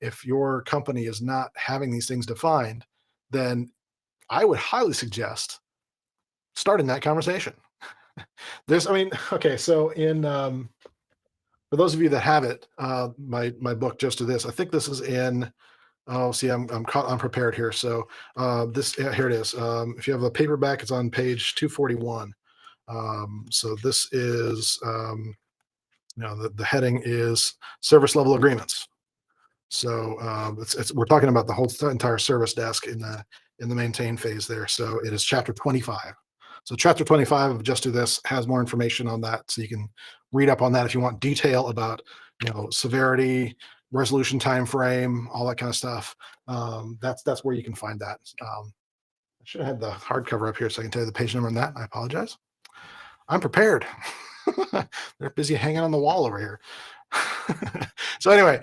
if your company is not having these things defined, then I would highly suggest starting that conversation. I mean, okay, so in for those of you that have it, my book Just Do This. I think this is in. Oh, see, I'm prepared here. So this here it is. If you have a paperback, it's on page 241. So this is the heading is service level agreements. So we're talking about the whole entire service desk in the maintain phase there. So it is chapter 25. So chapter 25 of Just Do This has more information on that. So you can read up on that if you want detail about, severity, resolution time frame, all that kind of stuff. That's where you can find that. I should have had the hardcover up here so I can tell you the page number on that. I apologize. I'm prepared. They're busy hanging on the wall over here. So anyway,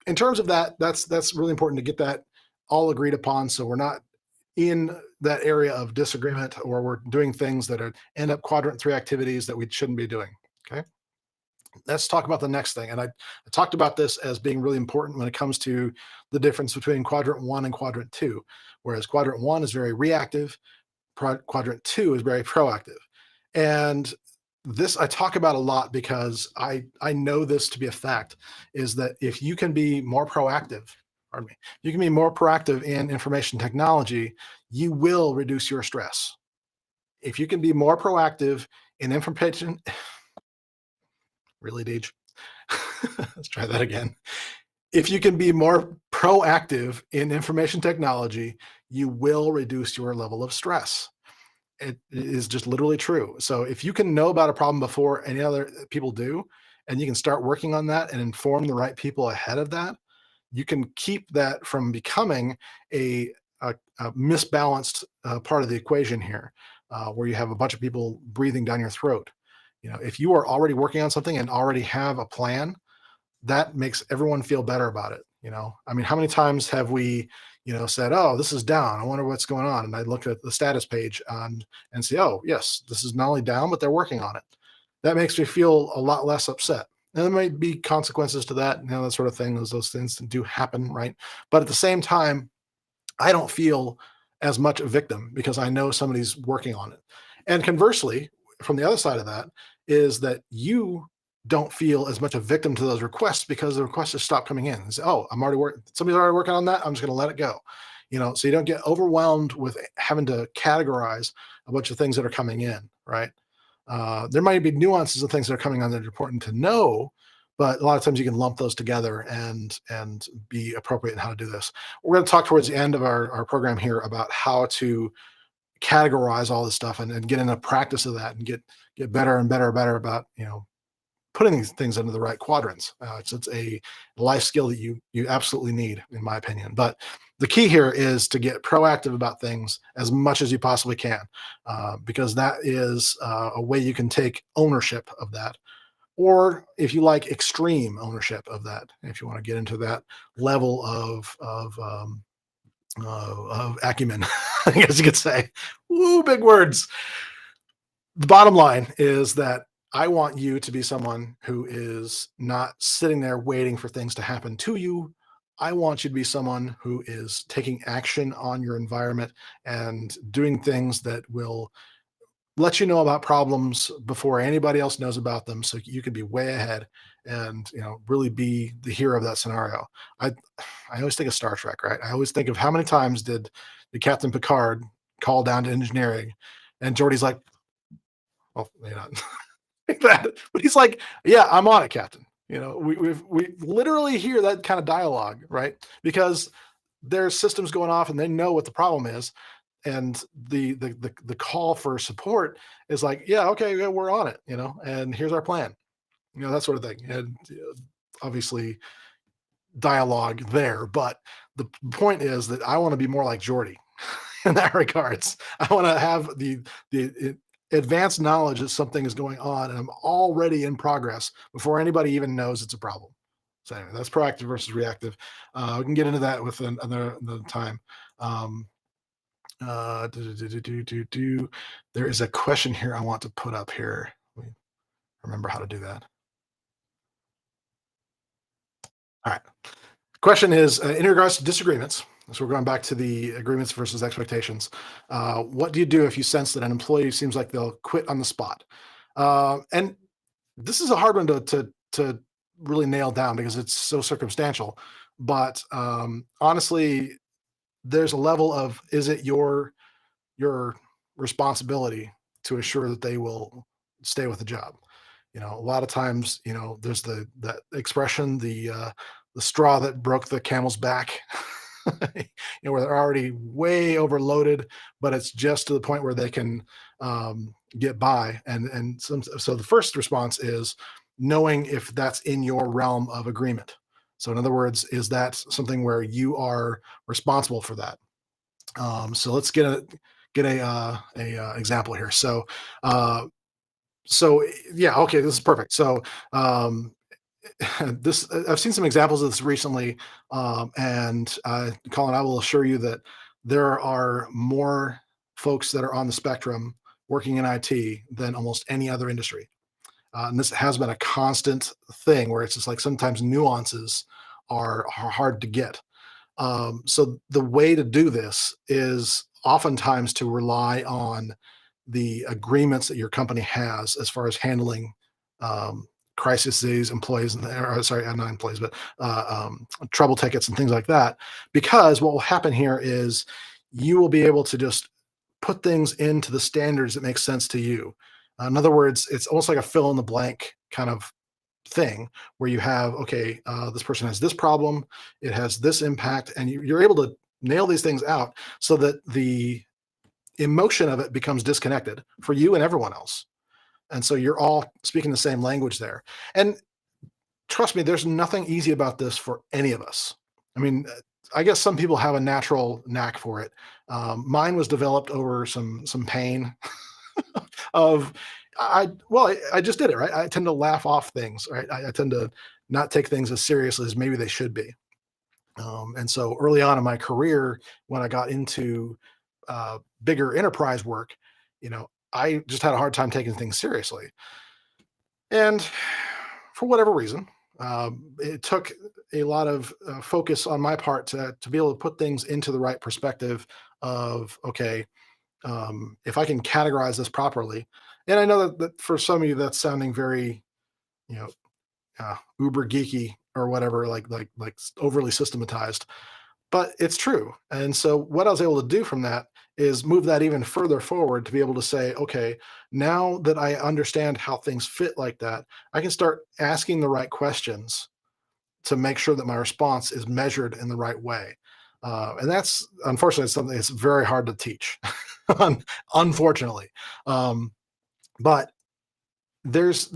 in terms of that, that's really important to get that all agreed upon, so we're not in that area of disagreement, or we're doing things that end up quadrant three activities that we shouldn't be doing. Okay, let's talk about the next thing. And I talked about this as being really important when it comes to the difference between quadrant one and quadrant two. Whereas quadrant one is very reactive, quadrant two is very proactive. And This I talk about a lot because I know this to be a fact, is that if you can be more proactive, pardon me, you can be more proactive in information technology, you will reduce your stress. If you can be more proactive in information, really, Deej? Let's try that again. If you can be more proactive in information technology, you will reduce your level of stress. It is just literally true. So if you can know about a problem before any other people do, and you can start working on that and inform the right people ahead of that, you can keep that from becoming a, a misbalanced part of the equation here, where you have a bunch of people breathing down your throat. If you are already working on something and already have a plan, that makes everyone feel better about it. I mean, how many times have we said, oh, this is down, I wonder what's going on, and I look at the status page and say, oh yes, this is not only down but they're working on it. That makes me feel a lot less upset. And there might be consequences to that, that sort of thing. Those things do happen, right? But at the same time, I don't feel as much a victim because I know somebody's working on it. And conversely, from the other side of that, is that you don't feel as much a victim to those requests because the requests just stop coming in. And say, oh, I'm already working. Somebody's already working on that. I'm just going to let it go. So you don't get overwhelmed with having to categorize a bunch of things that are coming in, right? There might be nuances of things that are coming on that are important to know, but a lot of times you can lump those together and be appropriate in how to do this. We're going to talk towards the end of our program here about how to categorize all this stuff and get in a practice of that and get better and better about putting these things into the right quadrants. It's a life skill that you absolutely need, in my opinion. But the key here is to get proactive about things as much as you possibly can, because that is a way you can take ownership of that. Or if you like, extreme ownership of that, if you want to get into that level of acumen, I guess you could say. Woo, big words. The bottom line is that I want you to be someone who is not sitting there waiting for things to happen to you. I want you to be someone who is taking action on your environment and doing things that will let you know about problems before anybody else knows about them, so you can be way ahead and really be the hero of that scenario. I always think of Star Trek, right? I always think of how many times did the Captain Picard call down to engineering, and Geordi's like, well, maybe not like that, but he's like, yeah, I'm on it, Captain. We literally hear that kind of dialogue, right? Because there's systems going off and they know what the problem is, and the call for support is like, yeah, okay, yeah, we're on it, and here's our plan, that sort of thing. And obviously dialogue there, but the point is that I want to be more like Jordy in that regards. I want to have the advanced knowledge that something is going on and I'm already in progress before anybody even knows it's a problem. So anyway, that's proactive versus reactive. We can get into that with another time. um, there is a question here I want to put up here. Let me remember how to do that. All right. Question is, in regards to disagreements, so we're going back to the agreements versus expectations. What do you do if you sense that an employee seems like they'll quit on the spot? And this is a hard one to really nail down because it's so circumstantial. But honestly, there's a level of, is it your responsibility to assure that they will stay with the job? A lot of times, there's that expression, the straw that broke the camel's back. Where they're already way overloaded, but it's just to the point where they can get by. So the first response is knowing if that's in your realm of agreement. So in other words, is that something where you are responsible for that? So let's get a example here. So yeah, okay, this is perfect. So um, this I've seen some examples of this recently, and Colin, I will assure you that there are more folks that are on the spectrum working in IT than almost any other industry, and this has been a constant thing where it's just like sometimes nuances are hard to get. So the way to do this is oftentimes to rely on the agreements that your company has as far as handling crises, employees, or sorry, not employees, but trouble tickets and things like that. Because what will happen here is you will be able to just put things into the standards that make sense to you. In other words, it's almost like a fill in the blank kind of thing where you have, okay, this person has this problem, it has this impact, and you're able to nail these things out so that the emotion of it becomes disconnected for you and everyone else. And so you're all speaking the same language there. And trust me, there's nothing easy about this for any of us. I mean, I guess some people have a natural knack for it. Mine was developed over some pain of I just did it right. I tend to laugh off things, right? I tend to not take things as seriously as maybe they should be. And so early on in my career, when I got into bigger enterprise work, I just had a hard time taking things seriously. And for whatever reason, it took a lot of focus on my part to be able to put things into the right perspective of, okay, if I can categorize this properly. And I know that for some of you, that's sounding very, you know, uber geeky or whatever, like overly systematized, but it's true. And so what I was able to do from that is move that even further forward to be able to say, okay, now that I understand how things fit like that, I can start asking the right questions to make sure that my response is measured in the right way. And that's unfortunately something that's very hard to teach, unfortunately. Um, but there's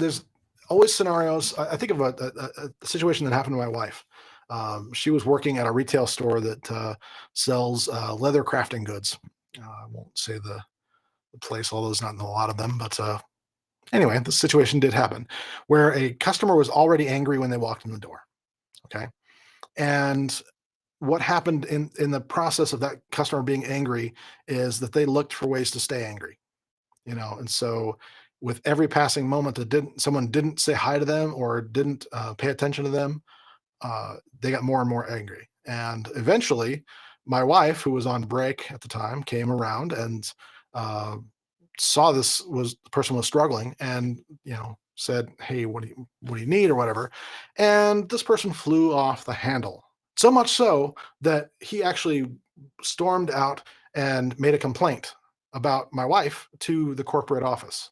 always scenarios. I think of a situation that happened to my wife. She was working at a retail store that sells leather crafting goods. I won't say the place, although there's not a lot of them. But anyway, the situation did happen where a customer was already angry when they walked in the door. Okay, and what happened in the process of that customer being angry is that they looked for ways to stay angry. And so with every passing moment that someone didn't say hi to them or didn't pay attention to them, they got more and more angry. And eventually, my wife, who was on break at the time, came around and uh, saw this the person was struggling, and said, "Hey, what do you need or whatever?" And this person flew off the handle. So much so that he actually stormed out and made a complaint about my wife to the corporate office,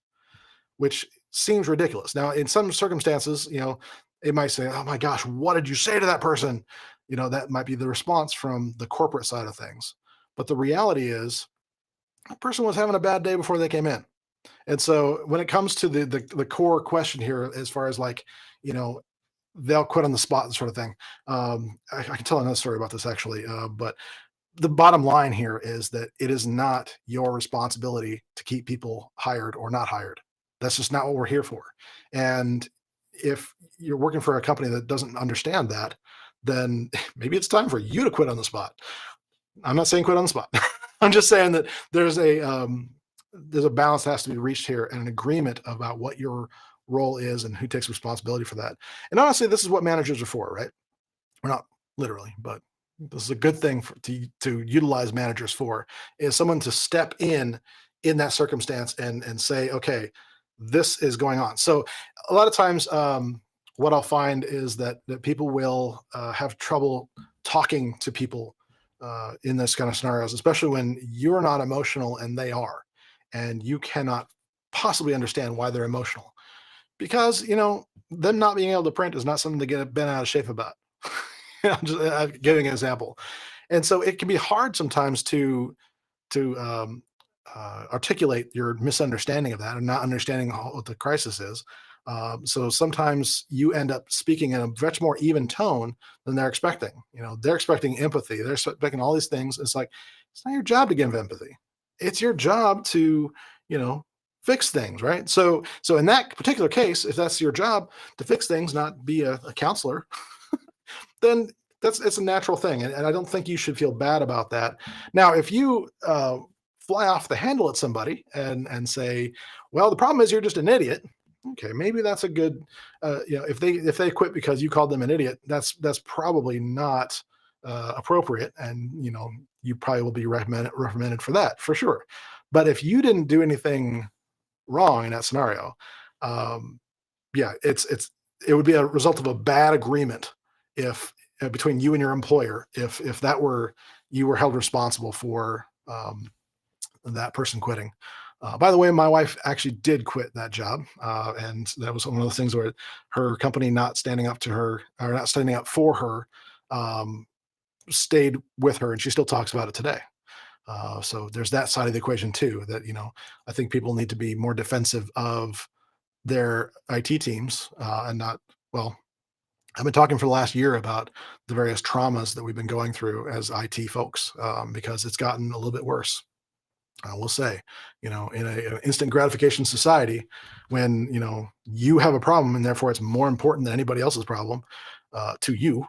which seems ridiculous. Now, in some circumstances, it might say, "Oh my gosh, what did you say to that person?" That might be the response from the corporate side of things. But the reality is, that person was having a bad day before they came in. And so when it comes to the core question here, as far as like, you know, they'll quit on the spot and sort of thing. I can tell another story about this actually, but the bottom line here is that it is not your responsibility to keep people hired or not hired. That's just not what we're here for. And if you're working for a company that doesn't understand that, then maybe it's time for you to quit on the spot. I'm not saying quit on the spot. I'm just saying that there's a balance that has to be reached here and an agreement about what your role is and who takes responsibility for that. And honestly, this is what managers are for, right? We're not literally, but this is a good thing to utilize managers for, is someone to step in that circumstance and say, okay, this is going on. So a lot of times, what I'll find is that people will have trouble talking to people in this kind of scenarios, especially when you're not emotional and they are, and you cannot possibly understand why they're emotional, because them not being able to print is not something to get bent out of shape about. I'm just giving an example. And so it can be hard sometimes to articulate your misunderstanding of that and not understanding what the crisis is. So sometimes you end up speaking in a much more even tone than they're expecting. They're expecting empathy. They're expecting all these things. It's like, it's not your job to give empathy. It's your job to, fix things, right? So in that particular case, if that's your job to fix things, not be a counselor, then it's a natural thing, and I don't think you should feel bad about that. Now, if you fly off the handle at somebody and say, "Well, the problem is you're just an idiot," okay, maybe that's a good, if they quit because you called them an idiot, that's probably not appropriate, and you probably will be reprimanded for that for sure. But if you didn't do anything wrong in that scenario, um, yeah, it would be a result of a bad agreement if between you and your employer, if that were you were held responsible for that person quitting. By the way, my wife actually did quit that job, and that was one of the things where her company not standing up to her or not standing up for her um, stayed with her, and she still talks about it today. So there's that side of the equation too. That I think people need to be more defensive of their IT teams and not well. I've been talking for the last year about the various traumas that we've been going through as IT folks because it's gotten a little bit worse. I will say, in an instant gratification society, when you have a problem and therefore it's more important than anybody else's problem to you,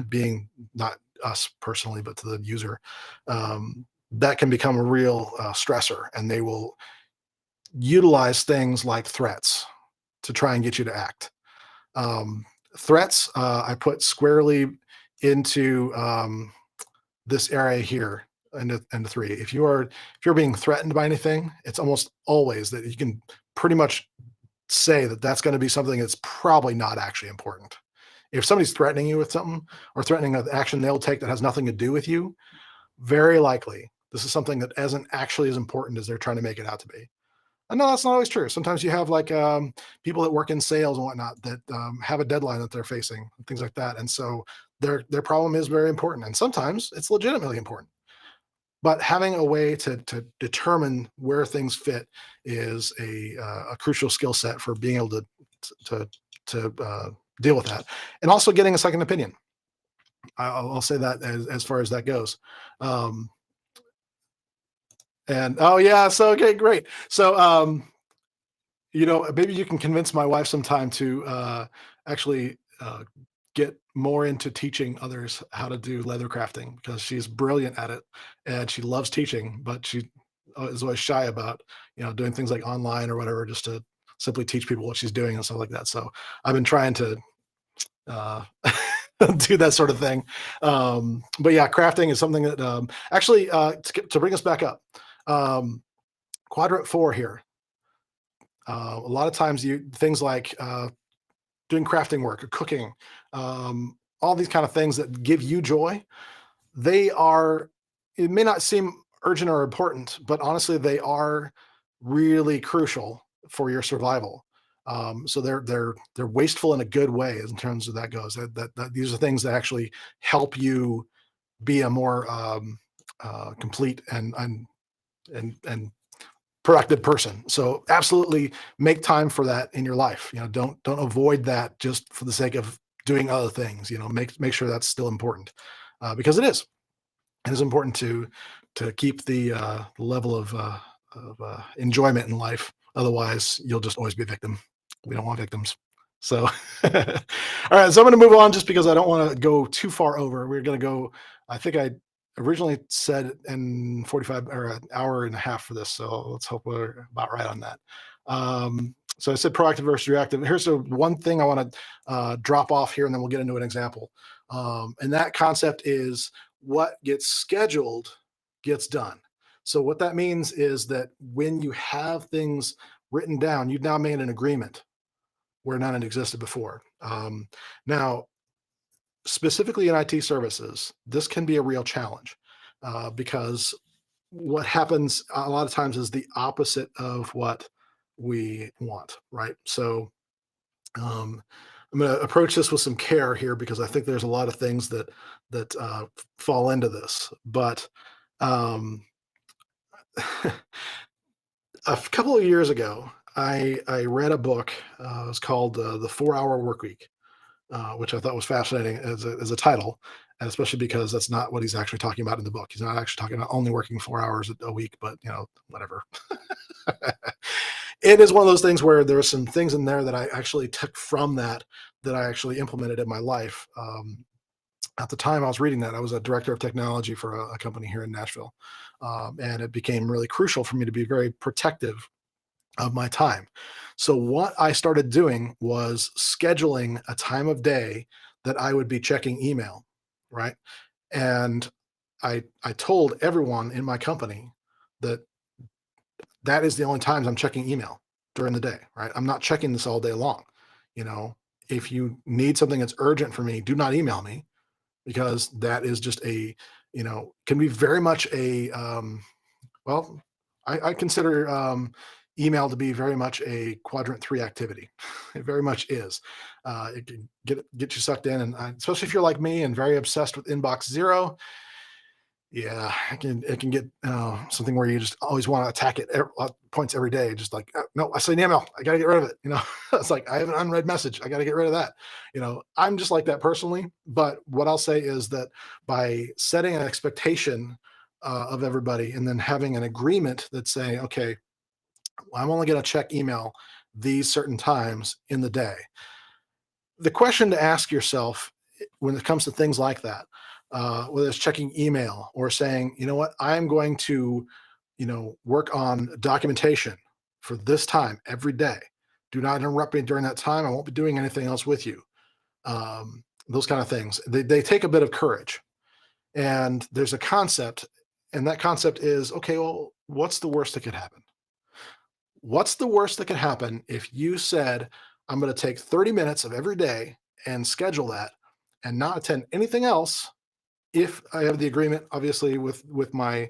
being not us personally, but to the user, that can become a real stressor, and they will utilize things like threats to try and get you to act. Um, Threats, I put squarely into this area here into three. If you're being threatened by anything, it's almost always that you can pretty much say that that's going to be something that's probably not actually important. If somebody's threatening you with something or threatening an action they'll take that has nothing to do with you, very likely this is something that isn't actually as important as they're trying to make it out to be. And no, that's not always true. Sometimes you have like people that work in sales and whatnot that have a deadline that they're facing, and things like that, and so their problem is very important, and sometimes it's legitimately important. But having a way to determine where things fit is a crucial skill set for being able to deal with that, and also getting a second opinion. I'll say that as far as that goes. Um, and oh yeah, so okay, great. So maybe you can convince my wife sometime to actually get more into teaching others how to do leather crafting because she's brilliant at it and she loves teaching, but she is always shy about doing things like online or whatever just to simply teach people what she's doing and stuff like that. So I've been trying to uh, do that sort of thing. But yeah, crafting is something that actually to bring us back up. Um, Quadrant 4 here. A lot of times you things like doing crafting work or cooking, all these kind of things that give you joy, they are it may not seem urgent or important, but honestly, they are really crucial for your survival. So they're wasteful in a good way in terms of that goes. That these are things that actually help you be a more complete and productive person. So absolutely make time for that in your life. Don't avoid that just for the sake of doing other things. Make sure that's still important because it is. It is important to keep the level of enjoyment in life. Otherwise, you'll just always be a victim. We don't want victims. So, all right. So I'm going to move on just because I don't want to go too far over. We're going to go. I think I originally said in 45 or an hour and a half for this. So let's hope we're about right on that. So I said proactive versus reactive. Here's the one thing I want to drop off here, and then we'll get into an example. And that concept is what gets scheduled gets done. So what that means is that when you have things written down, you've now made an agreement where none had existed before. Now, specifically in IT services, this can be a real challenge because what happens a lot of times is the opposite of what we want, right? So um, I'm going to approach this with some care here because I think there's a lot of things that fall into this. But um, a couple of years ago, I read a book. It was called The 4 Hour Workweek, which I thought was fascinating as a title, and especially because that's not what he's actually talking about in the book. He's not actually talking about only working 4 hours a week, but whatever. It is one of those things where there are some things in there that I actually took from that I actually implemented in my life. At the time I was reading that, I was a director of technology for a company here in Nashville, and it became really crucial for me to be very protective of my time. So what I started doing was scheduling a time of day that I would be checking email, right? And I told everyone in my company that that is the only times I'm checking email during the day, right? I'm not checking this all day long. You know, if you need something that's urgent for me, do not email me, because that is just a, can be very much a, well, I consider email to be very much a quadrant three activity. It very much is. It can get you sucked in, and especially if you're like me and very obsessed with inbox zero. Yeah, it can get something where you just always want to attack it points every day. Just like, no, I see an email, I got to get rid of it. It's like I have an unread message, I got to get rid of that. I'm just like that personally. But what I'll say is that by setting an expectation of everybody, and then having an agreement that say, okay, I'm only going to check email these certain times in the day. The question to ask yourself when it comes to things like that, whether it's checking email or saying, you know what, I'm going to, work on documentation for this time every day. Do not interrupt me during that time. I won't be doing anything else with you. Those kind of things. They take a bit of courage. And there's a concept, and that concept is, okay, well, what's the worst that could happen? What's the worst that could happen if you said, I'm going to take 30 minutes of every day and schedule that and not attend anything else, if I have the agreement, obviously, with my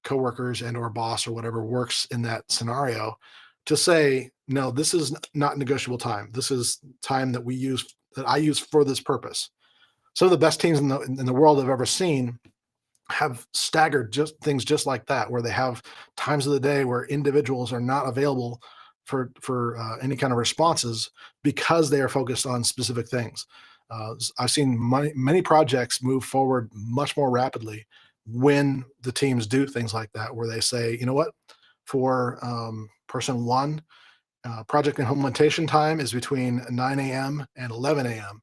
coworkers and or boss or whatever works in that scenario, to say, no, this is not negotiable time. This is time that I use for this purpose. Some of the best teams in the world I've ever seen have staggered just things just like that, where they have times of the day where individuals are not available for any kind of responses, because they are focused on specific things. I've seen many projects move forward much more rapidly when the teams do things like that, where they say, you know what, for person one, project implementation time is between 9 a.m. and 11 a.m.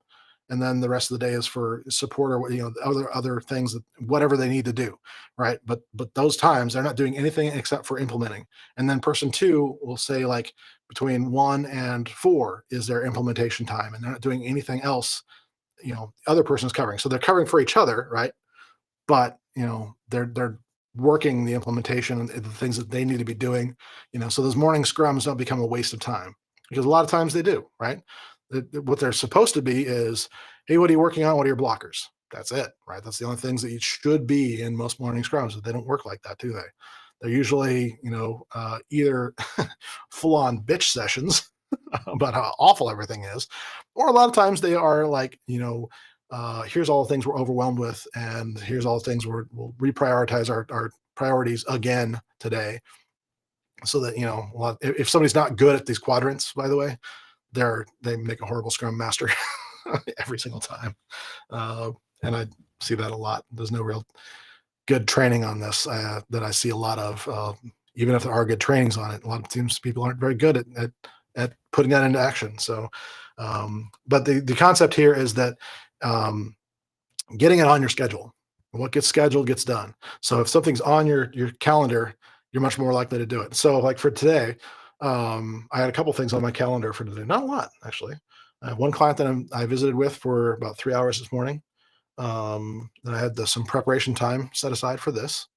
And then the rest of the day is for support, or other things, that whatever they need to do, right? But those times they're not doing anything except for implementing. And then person two will say, like, between 1 and 4 is their implementation time, and they're not doing anything else. The other person's covering, so they're covering for each other, right? But they're working the implementation and the things that they need to be doing. So those morning scrums don't become a waste of time, because a lot of times they do, right? What they're supposed to be is, hey, what are you working on? What are your blockers? That's it, right? That's the only things that you should be in most morning scrums. But they don't work like that, do they? They're usually, either full on bitch sessions about how awful everything is, or a lot of times they are like, here's all the things we're overwhelmed with, and here's all the things we'll reprioritize our priorities again today. So that, if somebody's not good at these quadrants, by the way, they make a horrible scrum master every single time. And I see that a lot. There's no real good training on this that I see a lot of. Even if there are good trainings on it, a lot of teams, people aren't very good at putting that into action. So, but the concept here is that getting it on your schedule. What gets scheduled gets done. So if something's on your calendar, you're much more likely to do it. So, like for today, I had a couple things on my calendar for today. Not a lot, actually. I have one client that I visited with for about 3 hours this morning. Then I had some preparation time set aside for this,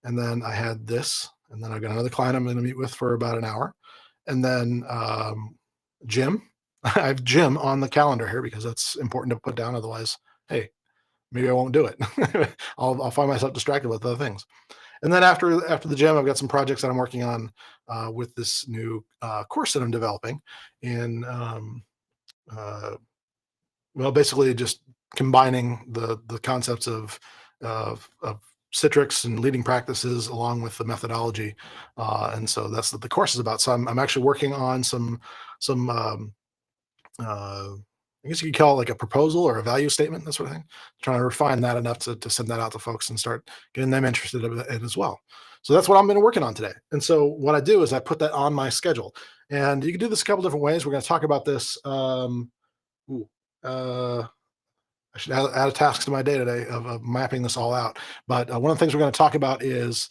and then I had this, and then I've got another client I'm going to meet with for about an hour, and then gym. I have gym on the calendar here because that's important to put down. Otherwise, hey, maybe I won't do it. I'll find myself distracted with other things. And then after the gym, I've got some projects that I'm working on with this new course that I'm developing in, well, basically just combining the concepts of Citrix and leading practices along with the methodology, and so that's what the course is about. So I'm actually working on some I guess you could call it like a proposal or a value statement, that sort of thing. Trying to refine that enough to send that out to folks and start getting them interested in it as well. So that's what I'm been working on today. And so what I do is I put that on my schedule. And you can do this a couple different ways. We're going to talk about this. Ooh, uh, I should add a task to my day today of mapping this all out. But one of the things we're going to talk about is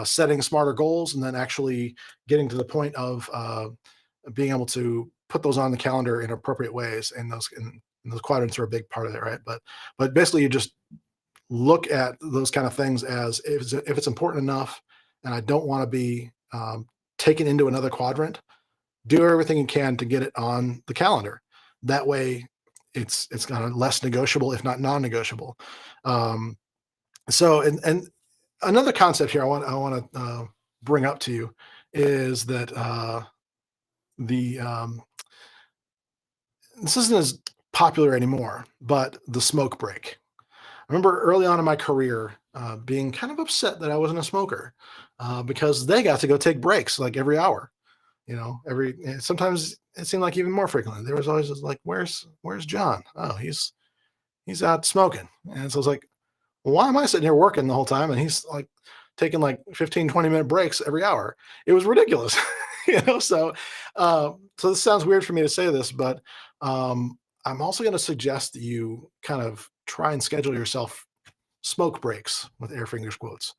setting smarter goals, and then actually getting to the point of being able to put those on the calendar in appropriate ways. And those quadrants are a big part of it, right? But basically, you just look at those kind of things as, if it's important enough, and I don't want to be taken into another quadrant, do everything you can to get it on the calendar. That way, it's kind of less negotiable, if not non-negotiable. Um, and another concept here I want to bring up to you is that the this isn't as popular anymore, but the smoke break. I remember early on in my career being kind of upset that I wasn't a smoker because they got to go take breaks like every hour. Sometimes it seemed like even more frequently. There was always just like, "Where's John? Oh, he's out smoking." And so I was like, well, why am I sitting here working the whole time and he's like taking like 15, 20-minute breaks every hour? It was ridiculous. So this sounds weird for me to say this, but I'm also going to suggest that you kind of try and schedule yourself smoke breaks with air fingers quotes,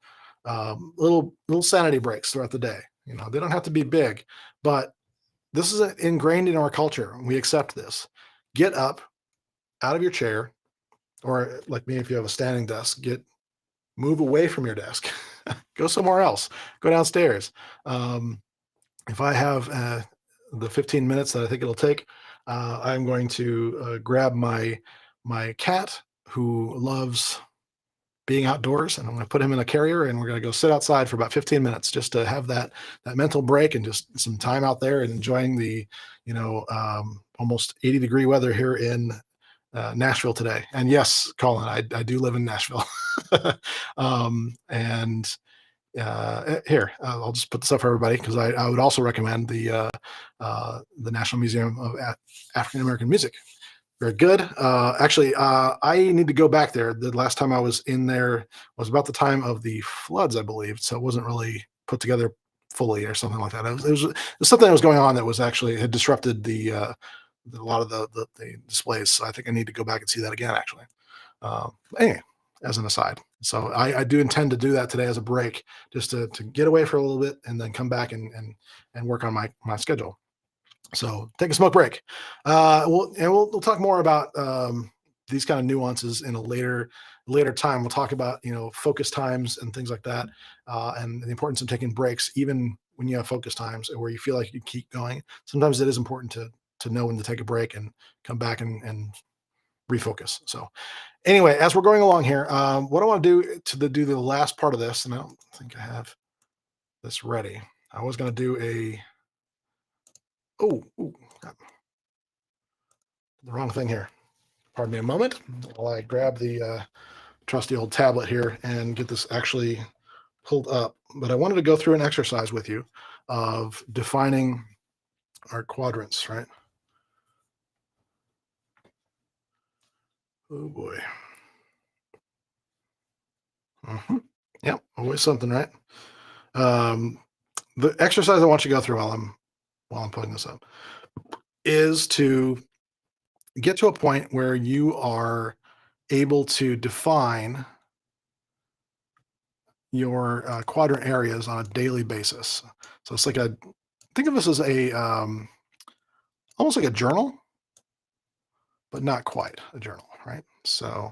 little sanity breaks throughout the day. They don't have to be big, but this is ingrained in our culture. We accept this. Get up out of your chair, or like me, if you have a standing desk, move away from your desk, go somewhere else, go downstairs. Um, if I have the 15 minutes that I think it'll take, I'm going to grab my cat who loves being outdoors, and I'm going to put him in a carrier, and we're going to go sit outside for about 15 minutes just to have that mental break and just some time out there and enjoying the almost 80-degree weather here in Nashville today. And yes, Colin, I do live in Nashville. And here, I'll just put this up for everybody because I would also recommend the National Museum of African American Music. Very good. Actually, I need to go back there. The last time I was in there was about the time of the floods, I believe. So it wasn't really put together fully or something like that. It was something that was going on that was actually had disrupted a lot of the displays. So I think I need to go back and see that again, actually. Anyway, as an aside. So I do intend to do that today as a break, just to get away for a little bit and then come back and work on my schedule. So take a smoke break. We'll talk more about these kind of nuances in a later time. We'll talk about focus times and things like that, and the importance of taking breaks, even when you have focus times where you feel like you keep going. Sometimes it is important to know when to take a break and come back and refocus. So anyway, as we're going along here, what I want to do do the last part of this, and I don't think I have this ready. I was going to do a got the wrong thing here. Pardon me a moment while I grab the trusty old tablet here and get this actually pulled up. But I wanted to go through an exercise with you of defining our quadrants, right? Oh boy. Yep, always something, right? Um, the exercise I want you to go through while I'm putting this up is to get to a point where you are able to define your quadrant areas on a daily basis. So it's like think of this as almost like a journal, but not quite a journal, right? So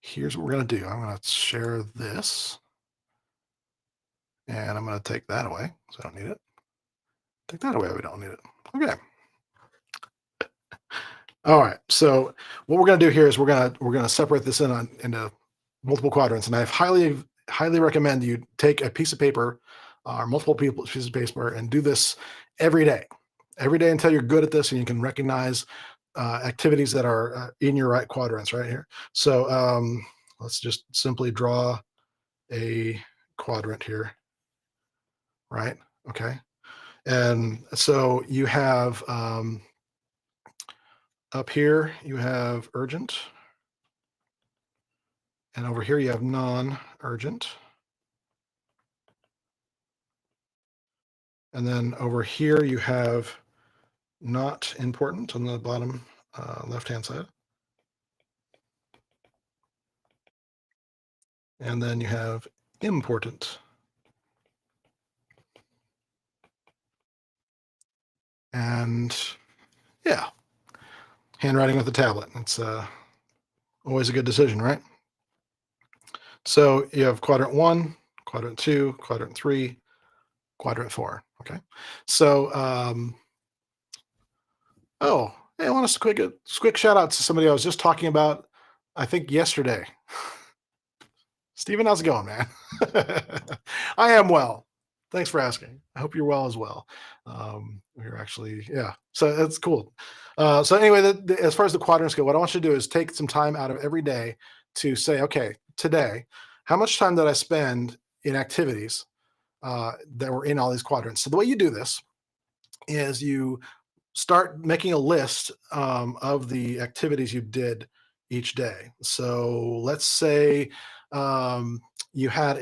here's what we're going to do. I'm going to share this, and I'm going to take that away, so I don't need it. Take that away, we don't need it. Okay. All right. So what we're going to do here is we're going to separate this into multiple quadrants, and I highly recommend you take a piece of paper or multiple pieces of paper and do this every day until you're good at this and you can recognize activities that are in your right quadrants right here. So let's just simply draw a quadrant here, right? Okay. And so you have up here, you have urgent. And over here, you have non-urgent. And then over here, you have not important on the bottom left-hand side. And then you have important. And yeah, handwriting with a tablet. It's always a good decision, right? So you have quadrant 1, quadrant 2, quadrant 3, quadrant 4. Okay. So, oh, hey, I want us to quick shout out to somebody I was just talking about, I think yesterday. Steven, how's it going, man? I am well. Thanks for asking. I hope you're well as well. We're actually, yeah. So that's cool. So anyway, as far as the quadrants go, what I want you to do is take some time out of every day to say, okay, today, how much time did I spend in activities that were in all these quadrants? So the way you do this is you start making a list of the activities you did each day. So let's say you had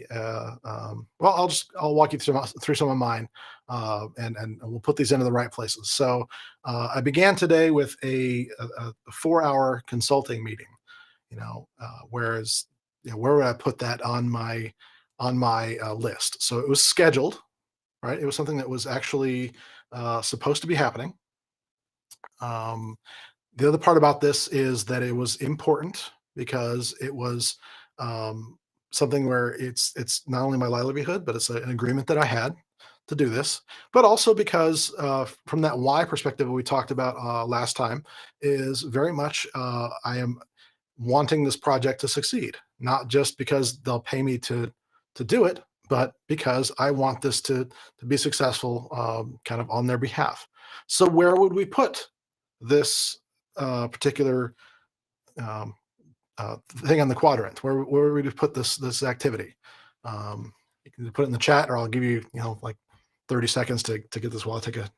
well, I'll walk you through some of mine, and we'll put these into the right places. So I began today with a 4-hour consulting meeting. Whereas where would I put that on my list? So it was scheduled, right? It was something that was actually supposed to be happening. Um, the other part about this is that it was important because it was um, something where it's not only my livelihood, but it's an agreement that I had to do this, but also because from that why perspective we talked about last time is very much I am wanting this project to succeed, not just because they'll pay me to do it, but because I want this to be successful, kind of on their behalf. So where would we put this particular um, thing on the quadrant? Where would we put this activity? You can put it in the chat, or I'll give you like 30 seconds to get this while I take a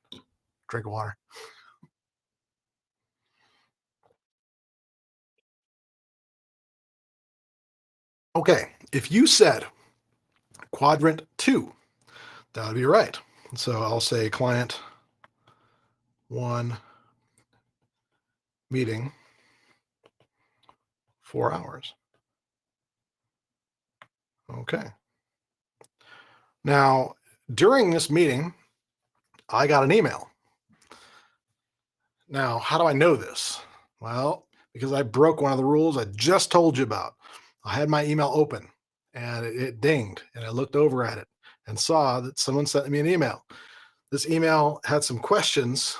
drink of water. Okay, if you said quadrant 2, that would be right. So I'll say client 1 meeting 4 hours. Okay. Now, during this meeting, I got an email. Now, how do I know this? Well, because I broke one of the rules I just told you about. I had my email open and it dinged, and I looked over at it and saw that someone sent me an email. This email had some questions.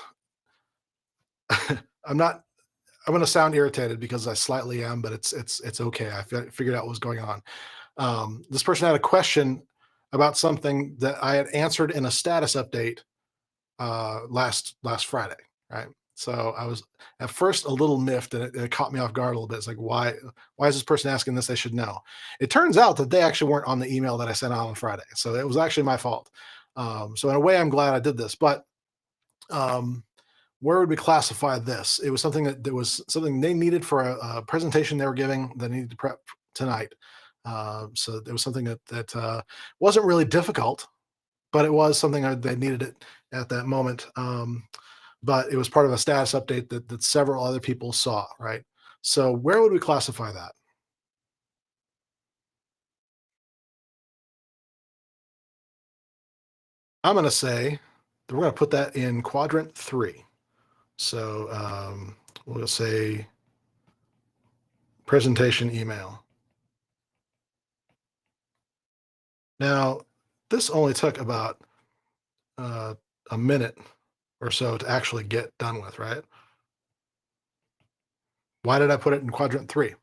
I'm not I'm going to sound irritated because I slightly am, but it's okay. I figured out what was going on. This person had a question about something that I had answered in a status update last Friday, right? So I was at first a little miffed, and it caught me off guard a little bit. It's like, why is this person asking this? They should know. It turns out that they actually weren't on the email that I sent out on Friday, so it was actually my fault. So in a way, I'm glad I did this. But um, where would we classify this? It was something that was something they needed for a presentation they were giving that needed to prep tonight. So it was something that wasn't really difficult, but it was something they needed it at that moment. But it was part of a status update that several other people saw, right? So where would we classify that? I'm going to say that we're going to put that in quadrant 3. So we'll say presentation email. Now, this only took about uh, a minute or so to actually get done with, right? Why did I put it in quadrant 3?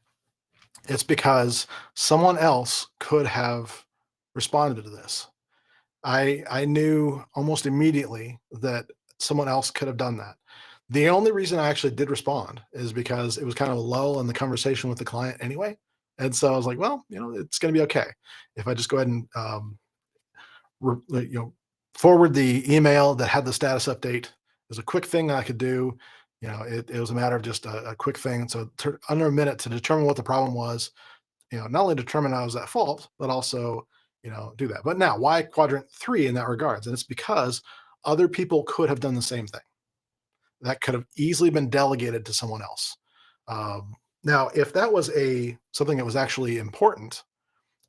It's because someone else could have responded to this. I knew almost immediately that someone else could have done that. The only reason I actually did respond is because it was kind of a lull in the conversation with the client anyway. And so I was like, well, it's going to be okay if I just go ahead and forward the email that had the status update. It was a quick thing that I could do. It was a matter of just a quick thing. So under a minute to determine what the problem was, not only determine I was at fault, but also, do that. But now, why quadrant 3 in that regards? And it's because other people could have done the same thing. That could have easily been delegated to someone else. Now, if that was something that was actually important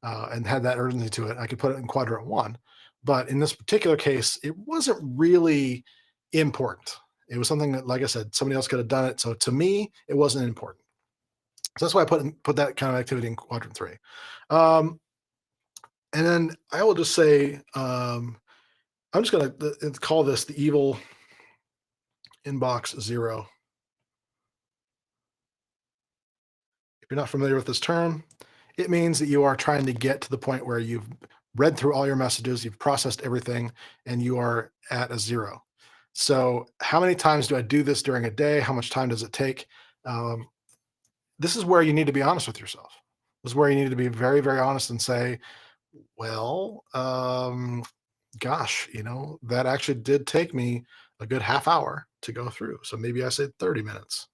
and had that urgency to it, I could put it in quadrant 1. But in this particular case, it wasn't really important. It was something that, like I said, somebody else could have done it. So to me, it wasn't important. So that's why I put that kind of activity in quadrant 3. Um, And then I will just say, I'm just going to call this the evil inbox zero. If you're not familiar with this term, it means that you are trying to get to the point where you've read through all your messages, you've processed everything, and you are at a zero. So, how many times do I do this during a day? How much time does it take? Um, this is where you need to be honest with yourself. This is where you need to be very, very honest and say, well, gosh, that actually did take me a good half hour to go through. So maybe I said 30 minutes.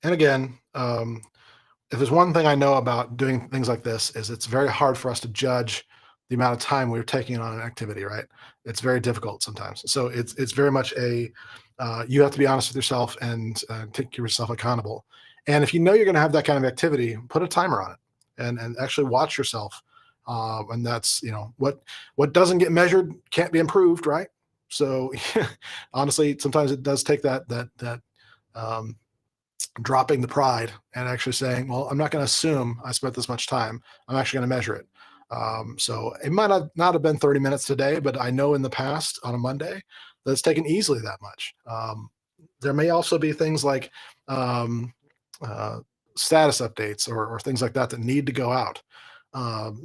And again, if there's one thing I know about doing things like this is it's very hard for us to judge the amount of time we're taking on an activity, right? It's very difficult sometimes. So it's very much you have to be honest with yourself and take yourself accountable. And if you know you're going to have that kind of activity, put a timer on it and actually watch yourself. And that's what doesn't get measured can't be improved, right? So honestly, sometimes it does take that um, dropping the pride and actually saying, well, I'm not going to assume I spent this much time. I'm actually going to measure it. So it might not have been 30 minutes today, but I know in the past on a Monday that it's taken easily that much. There may also be things like um, uh, status updates or things like that that need to go out.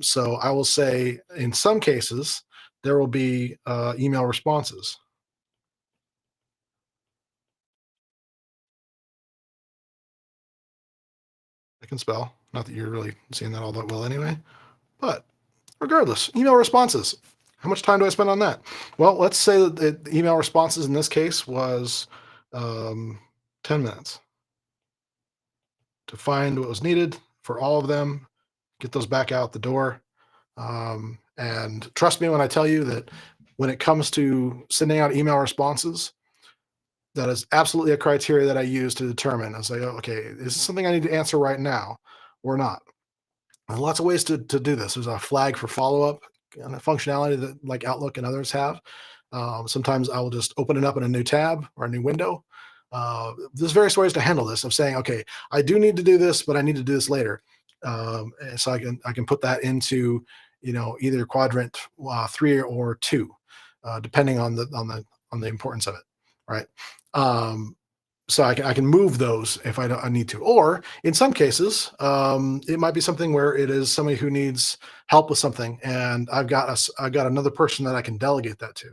So I will say in some cases, there will be email responses. I can spell. Not that you're really seeing that all that well anyway. But regardless, email responses. How much time do I spend on that? Well, let's say that the email responses in this case was um, 10 minutes to find what was needed for all of them, get those back out the door. And trust me when I tell you that when it comes to sending out email responses, that is absolutely a criteria that I use to determine. I say, okay, is this something I need to answer right now or not? And lots of ways to do this. There's a flag for follow up and a functionality that like Outlook and others have. Sometimes I will just open it up in a new tab or a new window. There's various ways to handle this of saying, okay, I do need to do this, but I need to do this later. And so I can put that into either quadrant 3 or 2, depending on the importance of it, right? Um, so I can move those if I need to. Or in some cases, it might be something where it is somebody who needs help with something, and I've got another person that I can delegate that to.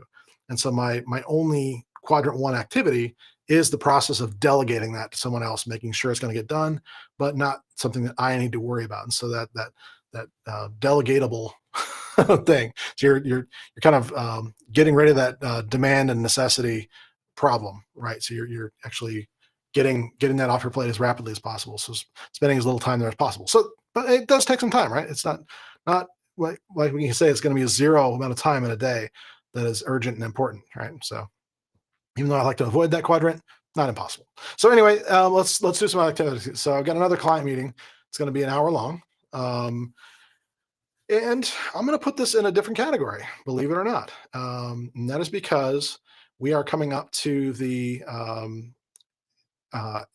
And so my only quadrant one activity is the process of delegating that to someone else, making sure it's going to get done, but not something that I need to worry about. And so that delegatable thing. So you're kind of getting rid of that demand and necessity problem, right? So you're actually getting that off your plate as rapidly as possible. So spending as little time there as possible. So, but it does take some time, right? It's not like we can say it's going to be a zero amount of time in a day that is urgent and important, right? So even though I like to avoid that quadrant, not impossible. So anyway, let's do some activities. So I've got another client meeting. It's going to be an hour long. And I'm going to put this in a different category, believe it or not. And that is because we are coming up to the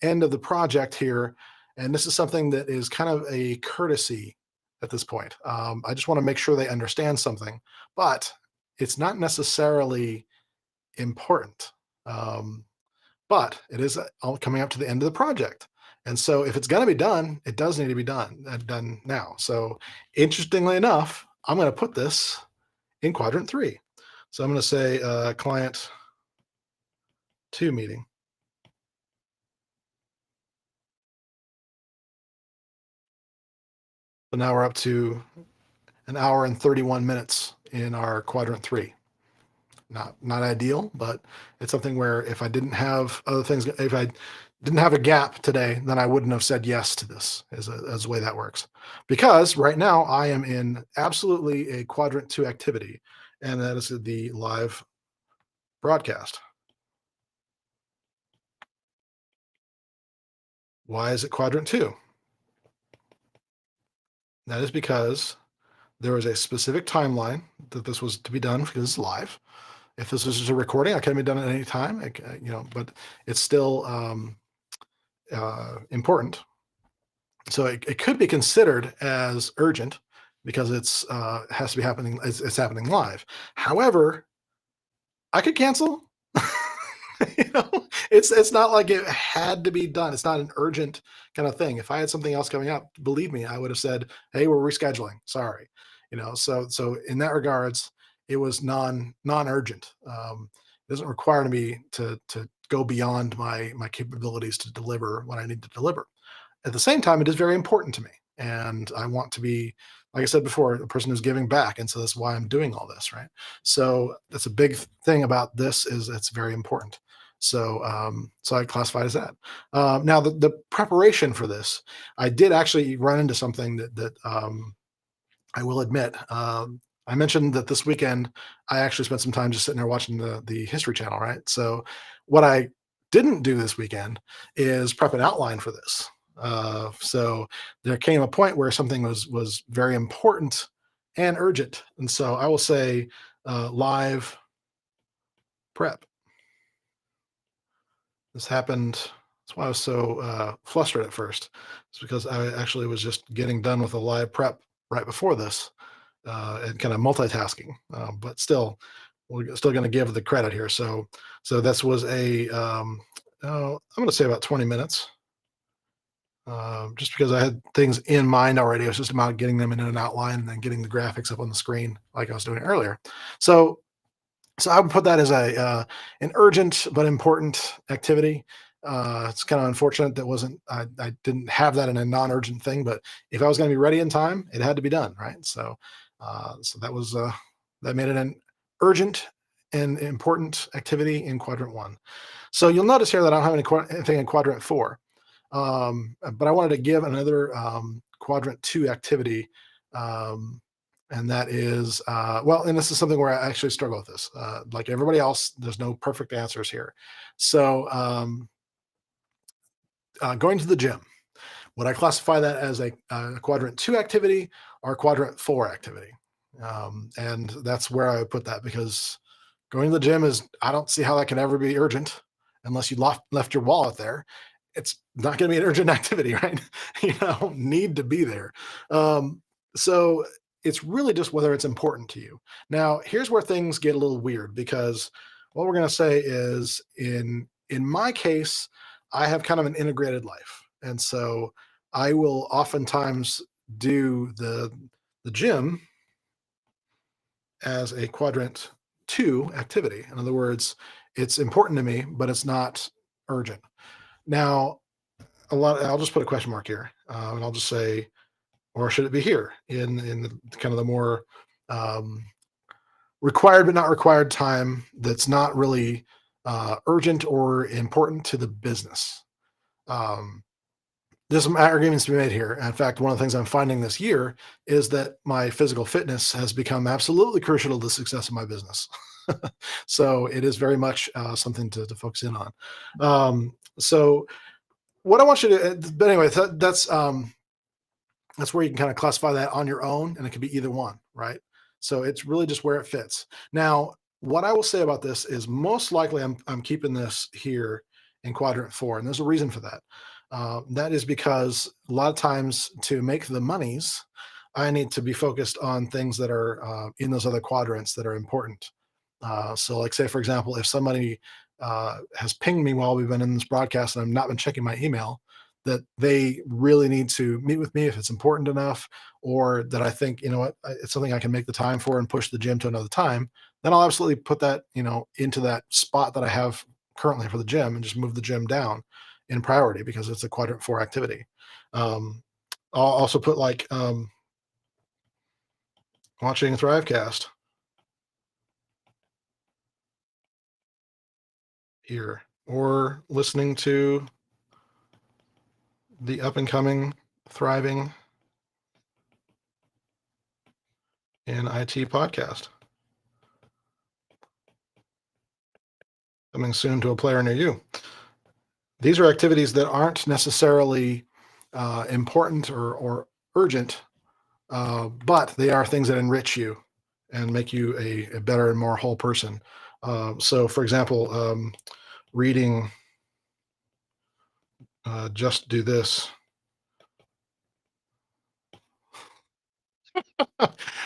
end of the project here. And this is something that is kind of a courtesy at this point. I just want to make sure they understand something, but it's not necessarily important. Um, but it is all coming up to the end of the project. And so if it's going to be done, it does need to be done now. So interestingly enough, I'm going to put this in quadrant 3. So I'm going to say client 2 meeting. So now we're up to an hour and 31 minutes in our quadrant 3. Not ideal, but it's something where if I didn't have other things, if I didn't have a gap today, then I wouldn't have said yes to this as the way that works. Because right now I am in absolutely a quadrant 2 activity, and that is the live broadcast. Why is it quadrant 2? That is because there was a specific timeline that this was to be done because it's live. If this was just a recording, I could have been done at any time, but it's still important. So it could be considered as urgent because it's has to be happening. It's happening live. However, I could cancel. It's not like it had to be done. It's not an urgent kind of thing. If I had something else coming up, believe me, I would have said, "Hey, we're rescheduling. Sorry." So in that regards, it was non-urgent. It doesn't require me to go beyond my capabilities to deliver what I need to deliver. At the same time, it is very important to me, and I want to be, like I said before, a person who's giving back, and so that's why I'm doing all this, right? So that's a big thing about this is it's very important. So I classified as that. Now the preparation for this, I did actually run into something that I will admit. I mentioned that this weekend I actually spent some time just sitting there watching the History Channel, right? So what I didn't do this weekend is prep an outline for this. So there came a point where something was very important and urgent, and so I will say live prep. This happened. That's why I was so flustered at first. It's because I actually was just getting done with a live prep right before this, and kind of multitasking. But still, we're still going to give the credit here. So this was I'm going to say about 20 minutes, just because I had things in mind already. It was just about getting them in an outline and then getting the graphics up on the screen like I was doing earlier. So so I would put that as a an urgent but important activity. It's kind of unfortunate that wasn't I didn't have that in a non-urgent thing, but if I was going to be ready in time, it had to be done, right? So that was that made it an urgent and important activity in quadrant one. So you'll notice here that I don't have anything in quadrant four, but I wanted to give another quadrant two activity. Um, and that is well, and this is something where I actually struggle with this. Like everybody else, there's no perfect answers here. So going to the gym, would I classify that as a quadrant two activity or quadrant four activity? And that's where I would put that, because going to the gym is, I don't see how that can ever be urgent unless you left your wallet there. It's not going to be an urgent activity, right? You don't need to be there. So it's really just whether it's important to you. Now, here's where things get a little weird, because what we're going to say is in my case, I have kind of an integrated life, and so I will oftentimes do the gym as a quadrant two activity. In other words, it's important to me, but it's not urgent. Now, I'll just put a question mark here, and I'll just say, or should it be here in the kind of the more um, required but not required time that's not really urgent or important to the business? Um, there's some arguments to be made here. In fact, one of the things I'm finding this year is that my physical fitness has become absolutely crucial to the success of my business. So it is very much something to focus in on. So what I want you to, but anyway, that's where you can kind of classify that on your own, and it could be either one, right? So it's really just where it fits. Now, what I will say about this is most likely I'm keeping this here in quadrant four, and there's a reason for that. That is because a lot of times to make the monies, I need to be focused on things that are in those other quadrants that are important. So, like, say for example, if somebody has pinged me while we've been in this broadcast and I've not been checking my email, that they really need to meet with me if it's important enough, or that I think, you know what, it's something I can make the time for and push the gym to another time, then I'll absolutely put that, into that spot that I have currently for the gym and just move the gym down in priority because it's a quadrant four activity. Um, I'll also put like watching Thrivecast here, or listening to the up and coming, thriving in IT podcast, coming soon to a player near you. These are activities that aren't necessarily important or urgent, but they are things that enrich you and make you a better and more whole person. So, for example, reading Just Do This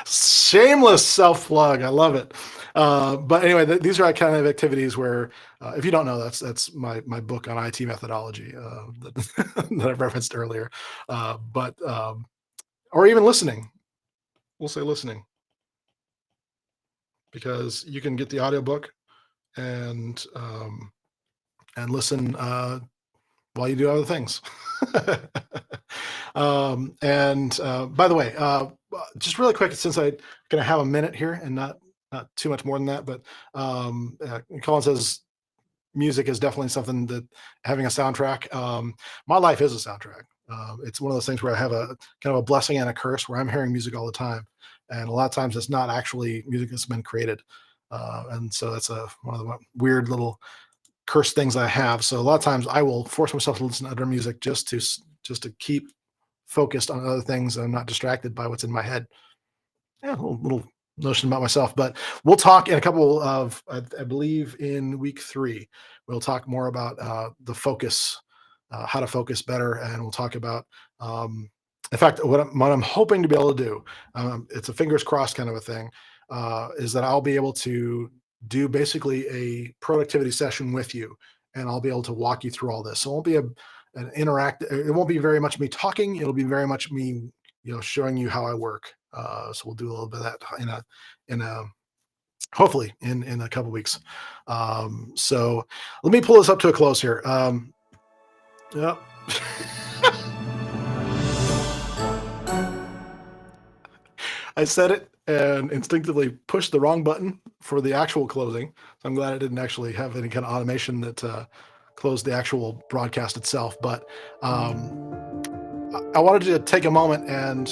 Shameless self plug. I love it. But anyway, these are kind of activities where, if you don't know, that's my book on IT methodology that, that I referenced earlier. But or even listening. We'll say listening because you can get the audiobook and listen while you do other things. And by the way, just really quick, since I'm going to have a minute here and not too much more than that, but Colin says music is definitely something that having a soundtrack. My life is a soundtrack. It's one of those things where I have a kind of a blessing and a curse where I'm hearing music all the time, and a lot of times it's not actually music that's been created. And so that's one of the weird little curse things I have. So a lot of times I will force myself to listen to other music just to keep focused on other things. And I'm not distracted by what's in my head. Yeah, a little notion about myself, but we'll talk in a couple of, I believe in week 3, we'll talk more about the focus, how to focus better. And we'll talk about, in fact, what I'm hoping to be able to do, it's a fingers crossed kind of a thing, is that I'll be able to do basically a productivity session with you, and I'll be able to walk you through all this. So it won't be an interact. It won't be very much me talking. It'll be very much me, showing you how I work. So we'll do a little bit of that in a hopefully in a couple weeks. So let me pull this up to a close here. Yep. I said it and instinctively pushed the wrong button for the actual closing. So I'm glad I didn't actually have any kind of automation that closed the actual broadcast itself. But I wanted to take a moment and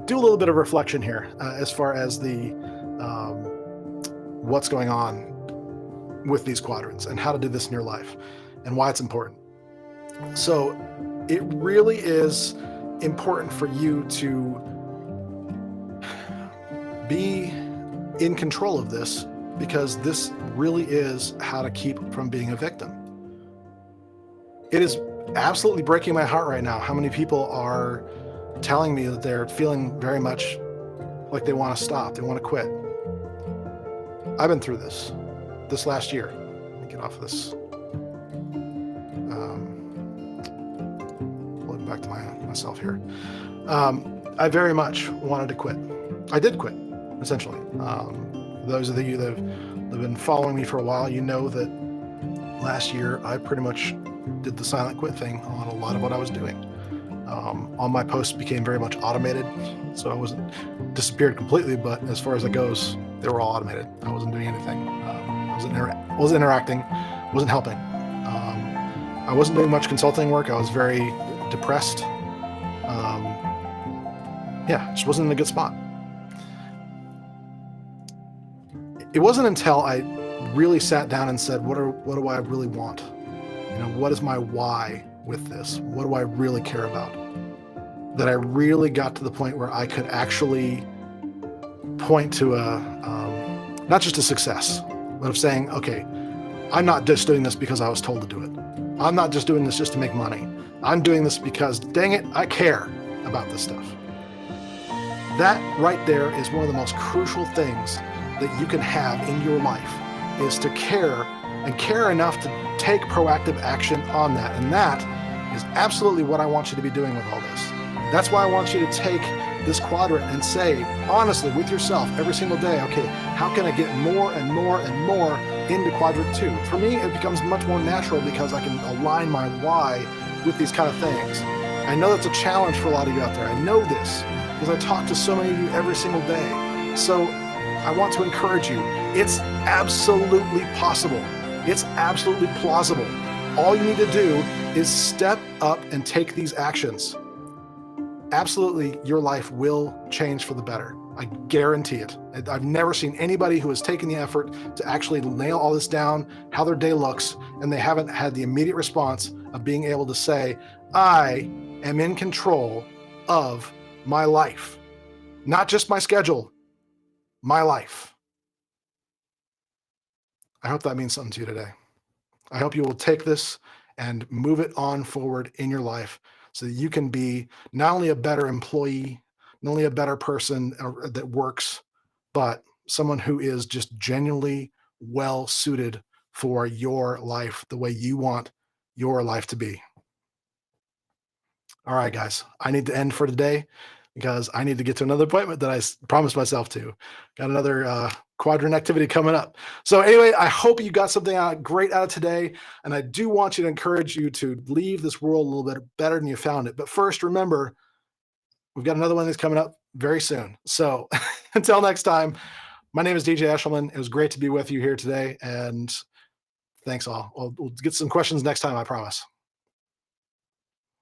do a little bit of reflection here as far as the what's going on with these quadrants and how to do this in your life and why it's important. So it really is important for you to be in control of this, because this really is how to keep from being a victim. It is absolutely breaking my heart right now how many people are telling me that they're feeling very much like they want to stop, they want to quit. I've been through this last year. Let me get off of this. Looking back to myself here. I very much wanted to quit. I did quit, essentially. Those of you that have been following me for a while, you know that last year I pretty much did the silent quit thing on a lot of what I was doing. All my posts became very much automated, so I wasn't disappeared completely, but as far as it goes, they were all automated. I wasn't doing anything. I wasn't interacting, wasn't helping. I wasn't doing much consulting work. I was very depressed. Just wasn't in a good spot. It wasn't until I really sat down and said, what do I really want? What is my why with this? What do I really care about? That I really got to the point where I could actually point to not just a success, but of saying, okay, I'm not just doing this because I was told to do it. I'm not just doing this just to make money. I'm doing this because, dang it, I care about this stuff. That right there is one of the most crucial things that you can have in your life, is to care, and care enough to take proactive action on that. And that is absolutely what I want you to be doing with all this. That's why I want you to take this quadrant and say, honestly, with yourself every single day, okay, how can I get more and more and more into quadrant 2? For me, it becomes much more natural because I can align my why with these kind of things. I know that's a challenge for a lot of you out there. I know this because I talk to so many of you every single day. So I want to encourage you. It's absolutely possible. It's absolutely plausible. All you need to do is step up and take these actions. Absolutely, your life will change for the better. I guarantee it. I've never seen anybody who has taken the effort to actually nail all this down, how their day looks, and they haven't had the immediate response of being able to say, I am in control of my life. Not just my schedule, my life. I hope that means something to you today. I hope you will take this and move it on forward in your life so that you can be not only a better employee, not only a better person that works, but someone who is just genuinely well suited for your life, the way you want your life to be. All right, guys, I need to end for today because I need to get to another appointment that I promised myself to. Got another quadrant activity coming up. So anyway, I hope you got something great out of today. And I do want you to encourage you to leave this world a little bit better than you found it. But first, remember, we've got another one that's coming up very soon. So until next time, my name is DJ Eshelman. It was great to be with you here today. And thanks all. We'll get some questions next time, I promise.